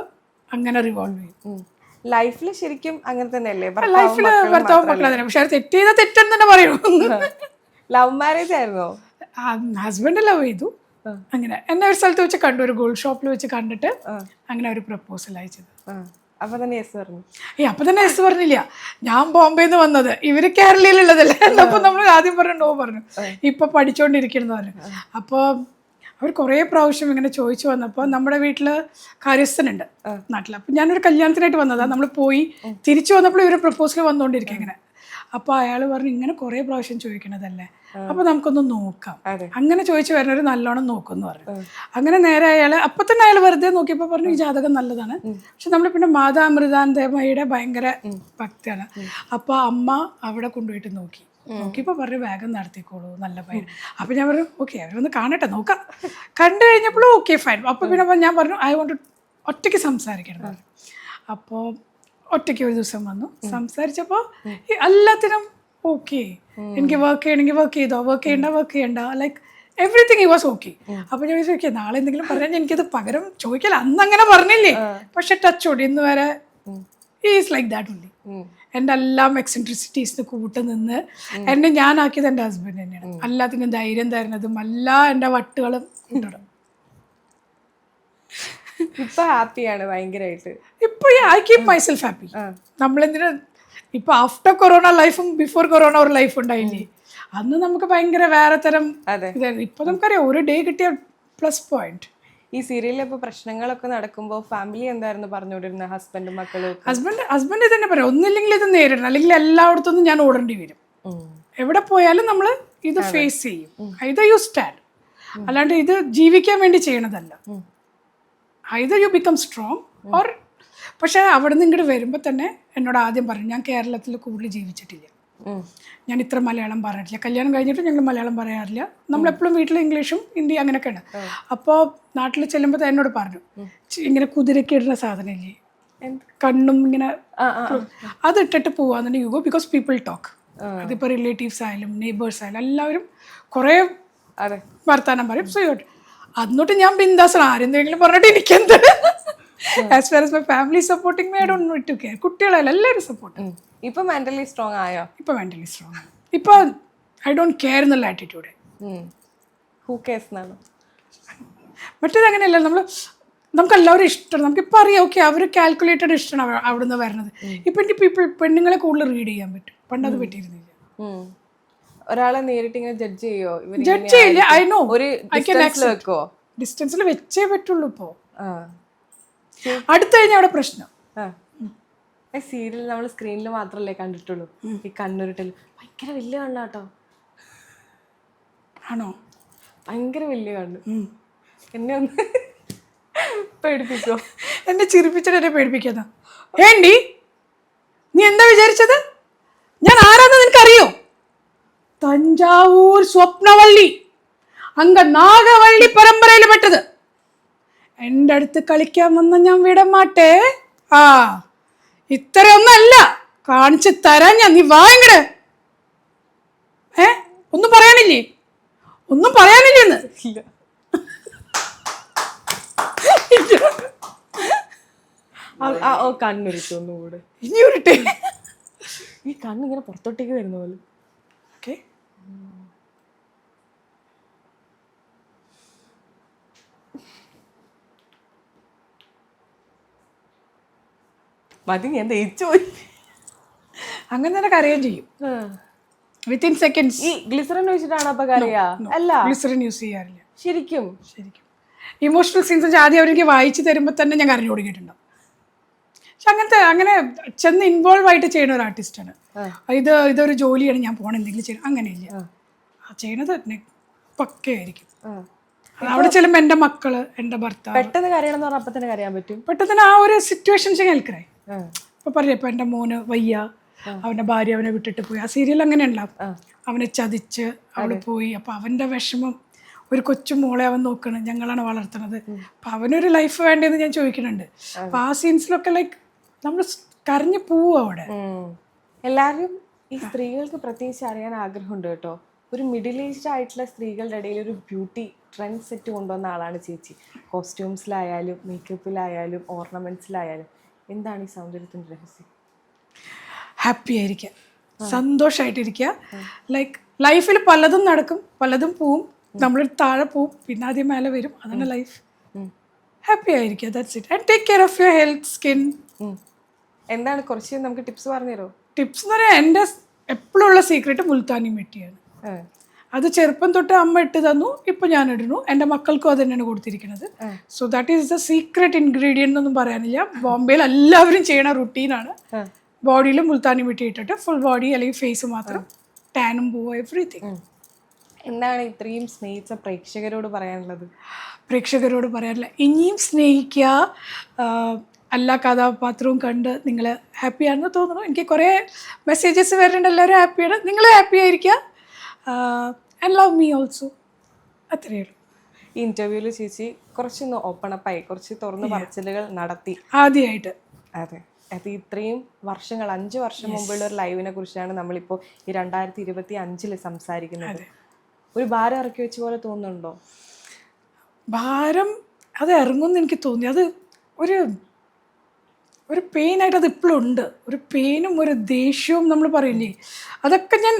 അങ്ങനെ റിവോൾവ് ചെയ്യും. ലൈഫിൽ ശരിക്കും അങ്ങനെ തന്നെയല്ലേ? ലൈഫില് ഭർത്താവും മക്കളും തന്നെ. പക്ഷെ തെറ്റ് ചെയ്താൽ തെറ്റെന്ന് തന്നെ പറയൂ. ലവ് മാരേജ് ആയിരുന്നോ? ഹസ്ബൻഡ് ലവ് ചെയ്തു. അങ്ങനെ എന്നെ ഒരു സ്ഥലത്ത് വെച്ച് കണ്ടു, ഒരു ഗോൾഡ് ഷോപ്പിൽ വെച്ച് കണ്ടിട്ട് അങ്ങനെ ഒരു പ്രപ്പോസൽ അയച്ചത്. അപ്പൊ തന്നെ യെസ് പറഞ്ഞു? അപ്പൊ തന്നെ യെസ് പറഞ്ഞില്ല. ഞാൻ ബോംബെന്ന് വന്നത്, ഇവര് കേരളയിലുള്ളതല്ലേ. അപ്പൊ നമ്മൾ ആദ്യം പറഞ്ഞു നോ പറഞ്ഞു. ഇപ്പൊ പഠിച്ചോണ്ടിരിക്കുന്നു പറഞ്ഞു. അപ്പോൾ അവർ കുറേ പ്രാവശ്യം ഇങ്ങനെ ചോദിച്ചു വന്നപ്പോൾ നമ്മുടെ വീട്ടിൽ കാര്യസ്ഥനുണ്ട് നാട്ടിൽ. അപ്പം ഞാനൊരു കല്യാണത്തിനായിട്ട് വന്നതാണ്. നമ്മൾ പോയി തിരിച്ചു വന്നപ്പോൾ ഇവർ പ്രപ്പോസൽ വന്നുകൊണ്ടിരിക്കുക ഇങ്ങനെ. അപ്പോൾ അയാൾ പറഞ്ഞു ഇങ്ങനെ കുറേ പ്രാവശ്യം ചോദിക്കണതല്ലേ, അപ്പോൾ നമുക്കൊന്ന് നോക്കാം. അങ്ങനെ ചോദിച്ചു വരുന്നവർ നല്ലോണം നോക്കുമെന്ന് പറഞ്ഞു. അങ്ങനെ നേരെ അപ്പം തന്നെ അയാൾ വെറുതെ നോക്കിയപ്പോൾ പറഞ്ഞു ഈ ജാതകം നല്ലതാണ്. പക്ഷെ നമ്മൾ പിന്നെ മാതാമൃതാന്തമയുടെ ഭയങ്കര ഭക്തിയാണ്. അപ്പോൾ അമ്മ അവിടെ കൊണ്ടുപോയിട്ട് നോക്കിയപ്പോൾ പറഞ്ഞു വേഗം നടത്തിക്കോളൂ, നല്ല പയ്യൻ. അപ്പോൾ ഞാൻ പറഞ്ഞു ഓക്കെ അവരൊന്ന് കാണട്ടെ നോക്കാം. കണ്ടു കഴിഞ്ഞപ്പോഴും ഓക്കെ ഫൈൻ. അപ്പോൾ പിന്നെ ഞാൻ പറഞ്ഞു ഐ വോണ്ട് ഒറ്റയ്ക്ക് സംസാരിക്കണം പറഞ്ഞു. അപ്പോൾ ഒറ്റയ്ക്ക് ഒരു ദിവസം വന്നു സംസാരിച്ചപ്പോൾ എല്ലാത്തിനും ഓക്കെ. എനിക്ക് വർക്ക് ചെയ്യണമെങ്കിൽ വർക്ക് ചെയ്തോ, വർക്ക് ചെയ്യണ്ട ലൈക്ക് എവറിത്തിങ് ഈ വാസ് ഓക്കെ. അപ്പോൾ ഞാൻ ചോദിക്കുക നാളെ എന്തെങ്കിലും പറഞ്ഞാൽ എനിക്കത് പകരം ചോദിക്കില്ല, അന്ന് അങ്ങനെ പറഞ്ഞില്ലേ. പക്ഷെ ടച്ച് ഓടി ഇന്ന് വരെ ഈസ് ലൈക്ക് ദാറ്റ് ഓൺലി. എൻ്റെ എല്ലാം എക്സെൻട്രിസിറ്റീസിന് കൂട്ട് നിന്ന് എന്നെ ഞാനാക്കിയത് എൻ്റെ ഹസ്ബൻഡ് തന്നെയാണ്. എല്ലാത്തിനും ധൈര്യം തരുന്നതും എല്ലാ എൻ്റെ വട്ടുകളും കൂട്ടണം. ഇപ്പൊ ഹാപ്പിയാണ് ഭയങ്കരമായിട്ട്. ഇപ്പൊ ഐ കീപ് മൈസെൽഫ് ഹാപ്പി. നമ്മളെന്തിനാ ഇപ്പൊ ആഫ്റ്റർ കൊറോണ ലൈഫും ബിഫോർ കൊറോണ ഒരു ലൈഫ് ഉണ്ടായില്ലേ. അന്ന് നമുക്ക് ഭയങ്കര വേറെ തരം ഇതായിരുന്നു. ഇപ്പൊ നമുക്കറിയാം ഒരു ഡേ കിട്ടിയ പ്ലസ് പോയിന്റ്. ഈ സീരിയലിൽ ഇപ്പൊ പ്രശ്നങ്ങളൊക്കെ നടക്കുമ്പോൾ ഫാമിലി എന്തായിരുന്നു പറഞ്ഞുകൊണ്ടിരുന്നത്? ഹസ്ബൻഡും മക്കളും ഒക്കെ? ഹസ്ബൻഡ് തന്നെ പറയാം, ഒന്നില്ലെങ്കിൽ ഇത് നേരിടണം, അല്ലെങ്കിൽ എല്ലായിടത്തുനിന്നും ഞാൻ ഓടേണ്ടി വരും. എവിടെ പോയാലും നമ്മൾ ഇത് ഫേസ് ചെയ്യും. ഐദർ യു സ്റ്റാൻഡ്, അല്ലാണ്ട് ഇത് ജീവിക്കാൻ വേണ്ടി ചെയ്യണതല്ല. Either you become strong or. പക്ഷെ അവിടെ നിന്ന് ഇങ്ങോട്ട് വരുമ്പോൾ തന്നെ എന്നോട് ആദ്യം പറഞ്ഞു, ഞാൻ കേരളത്തിൽ കൂടുതൽ ജീവിച്ചിട്ടില്ല, ഞാൻ ഇത്ര മലയാളം പറഞ്ഞിട്ടില്ല. കല്യാണം കഴിഞ്ഞിട്ട് ഞങ്ങൾ മലയാളം പറയാറില്ല, നമ്മളെപ്പോഴും വീട്ടിൽ ഇംഗ്ലീഷും ഹിന്ദി അങ്ങനെയൊക്കെയാണ്. അപ്പോൾ നാട്ടിൽ ചെല്ലുമ്പോൾ എന്നോട് പറഞ്ഞു, ഇങ്ങനെ കുതിരയ്ക്ക് ഇടുന്ന സാധനമില്ലേ, കണ്ണും ഇങ്ങനെ, അത് ഇട്ടിട്ട് പോവാന്നുണ്ടെങ്കിൽ you go, because people talk. അതിപ്പോൾ റിലേറ്റീവ്സ് ആയാലും നെയ്ബേഴ്സ് ആയാലും എല്ലാവരും കുറേ വർത്താനം പറയും. സോ യോട്ട് അന്നോട്ട് ഞാൻ ബിന്ദാസാണ്, ആരെന്തെങ്കിലും പറഞ്ഞിട്ട് എനിക്കെന്ത്. As far as my family supporting me, I don't need to care. കുട്ടികളെല്ലാം എല്ലാവരും സപ്പോർട്ട്. ഇപ്പൊ മെന്റലി സ്ട്രോങ് ആയോ? ഇപ്പൊ മെന്റലി സ്ട്രോങ്. ഇപ്പൊ ഐ ഡോണ്ട് കെയർ എന്നുള്ള ആറ്റിറ്റ്യൂഡ്. ഹൂ കെയർസ് എന്നാണ്. മറ്റേത് അങ്ങനെയല്ല, നമുക്ക് എല്ലാവരും ഇഷ്ടമാണ്. നമുക്കിപ്പോൾ അറിയാം, ഓക്കെ അവർ കാൽക്കുലേറ്റഡ് ഇഷ്ടമാണ് അവിടുന്ന് വരുന്നത്. ഇപ്പം എനിക്ക് പെണ്ണുങ്ങളെ കൂടുതൽ റീഡ് ചെയ്യാൻ പറ്റും, പണ്ട് അത് പറ്റിയിരുന്നില്ല. ഒരാളെ നേരിട്ട് ഇങ്ങനെ ജഡ്ജ് ചെയ്യോ? ജഡ്ജ് ചെയ്യില്ല, ഐ നോ. ഡിസ്റ്റൻസിൽ വെച്ചേ പറ്റുള്ളൂ. ഇപ്പോൾ അടുത്ത് കഴിഞ്ഞാൽ അവിടെ പ്രശ്നം. സീരിയൽ നമ്മൾ സ്ക്രീനിൽ മാത്രല്ലേ കണ്ടിട്ടുള്ളൂ. ഈ കണ്ണുരുട്ടൽ ഭയങ്കര വലിയ കണ്ണാട്ടോ. ആണോ? ഭയങ്കര വലിയ കണ്ണ്. എന്നെ ഒന്ന് പേടിപ്പിക്കോ? എന്നെ ചിരിപ്പിച്ചിട്ട് എന്നെ പേടിപ്പിക്കാത്ത. ഏണ്ടി നീ എന്താ വിചാരിച്ചത്? ഞാൻ ആരാന്ന് നിനക്കറിയോ? തഞ്ചാവൂർ സ്വപ്നവള്ളി, അങ്ക നാഗവള്ളി പരമ്പരയിൽ പെട്ടത്. എൻ്റെ അടുത്ത് കളിക്കാൻ വന്ന ഞാൻ വിടമാട്ടേ. ആ ഇത്രയൊന്നല്ല, കാണിച്ചു തരാൻ ഞാൻ. നീ വാങ്ങട്. ഒന്നും പറയാനില്ലേ? ഒന്നും പറയാനില്ലെന്ന്. കണ്ണുരുട്ടൊന്നുകൂടെ ഇനി ഉരുട്ടെ. ഈ കണ്ണിങ്ങനെ പുറത്തോട്ടേക്ക് വരുന്ന പോലെ. ഓക്കെ, മതി, ഞാൻ തേച്ചു പോയി. അങ്ങനെ തന്നെ കരയാൻ ചെയ്യും വിത്തിൻ സെക്കൻഡ്സ്. ഈ ഗ്ലിസറിൻ ഒഴിച്ചിട്ടാണ് അപ്പൊ കറിയാ? അല്ല, ഗ്ലിസറിൻ യൂസ് ചെയ്യാറില്ല. ശരിക്കും ഇമോഷണൽ സീൻസ് ആദ്യം അവർക്ക് വായിച്ചു തരുമ്പോൾ തന്നെ ഞാൻ കരഞ്ഞു തുടങ്ങിയിട്ടുണ്ടാവും. പക്ഷെ അങ്ങനെ ചെന്ന് ഇൻവോൾവ് ആയിട്ട് ചെയ്യുന്ന ഒരു ആർട്ടിസ്റ്റാണ്. ഇതൊരു ജോലിയാണ്, ഞാൻ പോകണം എന്തെങ്കിലും ചെയ്യണം, അങ്ങനെയില്ല. ചെയ്യണത് പക്കയായിരിക്കും. അവിടെ ചെല്ലുമ്പോൾ എൻ്റെ മക്കള്, എൻ്റെ ഭർത്താവ്. പെട്ടെന്ന് കരയണം എന്ന് പറഞ്ഞാൽ അപ്പൊ തന്നെ കരയാൻ പറ്റും. പെട്ടെന്ന് ആ ഒരു സിറ്റുവേഷൻ കേൾക്കറേ. ഇപ്പൊ പറയാം, ഇപ്പൊ എൻ്റെ മോന് വയ്യ, അവൻ്റെ ഭാര്യ അവനെ വിട്ടിട്ട് പോയി. ആ സീരിയൽ അങ്ങനെ ഉണ്ടാവും. അവനെ ചതിച്ച് അവള് പോയി. അപ്പൊ അവൻ്റെ വിഷമം, ഒരു കൊച്ചു മോളെ അവൻ നോക്കണം, ഞങ്ങളാണ് വളർത്തുന്നത്, അപ്പൊ അവനൊരു ലൈഫ് വേണ്ടതെന്ന് ഞാൻ ചോദിക്കുന്നുണ്ട്. അപ്പൊ ആ സീൻസിലൊക്കെ ലൈക്ക് നമ്മൾ കരഞ്ഞു പോവും അവിടെ. എല്ലാവരും ഈ സ്ത്രീകൾക്ക് പ്രത്യേകിച്ച് അറിയാൻ ആഗ്രഹമുണ്ട് കേട്ടോ. ഒരു മിഡിൽ ഏജ്ഡ് ആയിട്ടുള്ള സ്ത്രീകളുടെ ഇടയിൽ ഒരു ബ്യൂട്ടി ട്രെൻഡ് സെറ്റ് കൊണ്ടുവന്ന ആളാണ് ചേച്ചി. കോസ്റ്റ്യൂംസിലായാലും മേക്കപ്പിലായാലും ഓർണമെന്റ്സിലായാലും. എന്താണ് ഈ സൗന്ദര്യത്തിൻ്റെ രഹസ്യം? ഹാപ്പി ആയിരിക്കുക, സന്തോഷമായിട്ടിരിക്കുക. ലൈക്ക് ലൈഫിൽ പലതും നടക്കും, പലതും പോവും, നമ്മൾ താഴെ പോവും, പിന്നെ ആദ്യം മേലെ വരും. അതാണ് ലൈഫ്. ഹാപ്പി ആയിരിക്കുക, that's it. And take care of your health, skin. എന്താണ് കുറച്ച് നമുക്ക് ടിപ്സ് പറഞ്ഞുതരോ? ടിപ്സ് എന്ന് പറയാൻ എൻ്റെ എപ്പോഴും ഉള്ള സീക്രട്ട് മുൾത്താനി മെട്ടിയാണ്. അത് ചെറുപ്പം തൊട്ട് അമ്മ ഇട്ട് തന്നു, ഇപ്പം ഞാൻ ഇടുന്നു. എൻ്റെ മക്കൾക്കും അത് തന്നെയാണ് കൊടുത്തിരിക്കുന്നത്. So that is the secret ingredient എന്നൊന്നും പറയാനില്ല. ബോംബെയിൽ എല്ലാവരും ചെയ്യണ റുട്ടീനാണ്. ബോഡിയിൽ മുൾത്താനി മെട്ടി ഇട്ടിട്ട് ഫുൾ ബോഡി അല്ലെങ്കിൽ ഫേസ് മാത്രം, ടാനും പോവും, എവറിത്തിങ്. എന്താണ് ഇത്രയും സ്നേഹിച്ച പ്രേക്ഷകരോട് പറയാനുള്ളത്? പ്രേക്ഷകരോട് പറയാനില്ല, ഇനിയും സ്നേഹിക്കുക. എല്ലാ കഥാപാത്രവും കണ്ട് നിങ്ങൾ ഹാപ്പിയാണെന്ന് തോന്നുന്നു. എനിക്ക് കുറേ മെസ്സേജസ് വരുന്നുണ്ട്, എല്ലാവരും ഹാപ്പിയാണ്. നിങ്ങൾ ഹാപ്പി ആയിരിക്കുക. And love me also. അത്രയേ ഉള്ളൂ. ഈ ഇൻ്റർവ്യൂവിൽ ചേച്ചി കുറച്ചൊന്ന് ഓപ്പൺ അപ്പായി, കുറച്ച് തുറന്ന് പറച്ചിലുകൾ നടത്തി ആദ്യമായിട്ട്. അതെ, അത് ഇത്രയും വർഷങ്ങൾ, 5 വർഷം മുമ്പുള്ള ഒരു ലൈവിനെ കുറിച്ചാണ് നമ്മളിപ്പോൾ ഈ 2025 സംസാരിക്കുന്നത്. ഒരു ഭാരം ഇറക്കി വെച്ച പോലെ തോന്നുന്നുണ്ടോ? ഭാരം അത് ഇറങ്ങുമെന്ന് എനിക്ക് തോന്നി. അത് ഒരു പെയിനായിട്ട് അത് ഇപ്പോഴും ഉണ്ട്. ഒരു പെയിനും ഒരു ദേഷ്യവും നമ്മൾ പറയില്ലേ, അതൊക്കെ ഞാൻ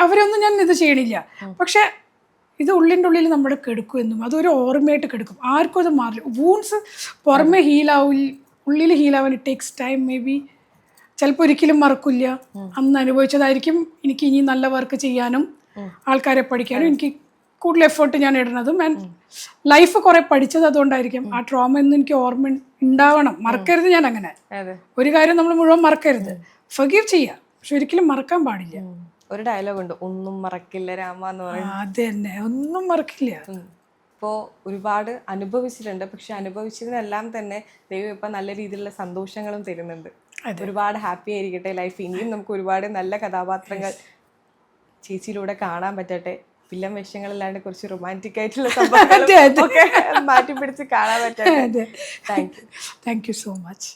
അവരൊന്നും ഞാൻ ഇത് ചെയ്യണില്ല. പക്ഷെ ഇത് ഉള്ളിൻ്റെ ഉള്ളിൽ നമ്മുടെ കെടുക്കും എന്നും അതൊരു ഓർമ്മയായിട്ട് കെടുക്കും. ആർക്കും അത് മാറില്ല. വൂൺസ് പുറമെ ഉള്ളിൽ ഹീലാവാൻ it takes time. Maybe ചിലപ്പോൾ ഒരിക്കലും മറക്കില്ല. അന്ന് അനുഭവിച്ചതായിരിക്കും എനിക്ക് ഇനി നല്ല വർക്ക് ചെയ്യാനും ആൾക്കാരെ പഠിക്കാനും എനിക്ക് കൂടുതൽ എഫേർട്ട് ഞാൻ ഇടുന്നതും. ആൻഡ് ലൈഫ് കുറെ പഠിച്ചത് അതുകൊണ്ടായിരിക്കും. ആ ട്രോമ എന്ന് എനിക്ക് ഓർമ്മ ഉണ്ടാവണം, മറക്കരുത്. ഞാൻ അങ്ങനെ ഒരു കാര്യം നമ്മൾ മുഴുവൻ മറക്കരുത്, ഫർഗീവ് ചെയ്യുക, പക്ഷെ ഒരിക്കലും മറക്കാൻ പാടില്ല. ഒരു ഡയലോഗ് ഉണ്ട്, ഒന്നും മറക്കില്ല രാമ എന്ന് പറയുന്നത്. അത് തന്നെ, ഒന്നും മറക്കില്ല. ഇപ്പോൾ ഒരുപാട് അനുഭവിച്ചിട്ടുണ്ട്, പക്ഷെ അനുഭവിച്ചതിനെല്ലാം തന്നെ ദൈവം ഇപ്പം നല്ല രീതിയിലുള്ള സന്തോഷങ്ങളും തരുന്നുണ്ട്. ഒരുപാട് ഹാപ്പി ആയിരിക്കട്ടെ ലൈഫ്. ഇനിയും നമുക്ക് ഒരുപാട് നല്ല കഥാപാത്രങ്ങൾ ചേച്ചിയിലൂടെ കാണാൻ പറ്റട്ടെ. വില്ലൻ വേഷങ്ങളില്ലാണ്ട് കുറച്ച് റൊമാൻറ്റിക് ആയിട്ടുള്ള സംഭവങ്ങൾ മാറ്റി പിടിച്ച് കാണാൻ പറ്റട്ടെ. Thank you so much.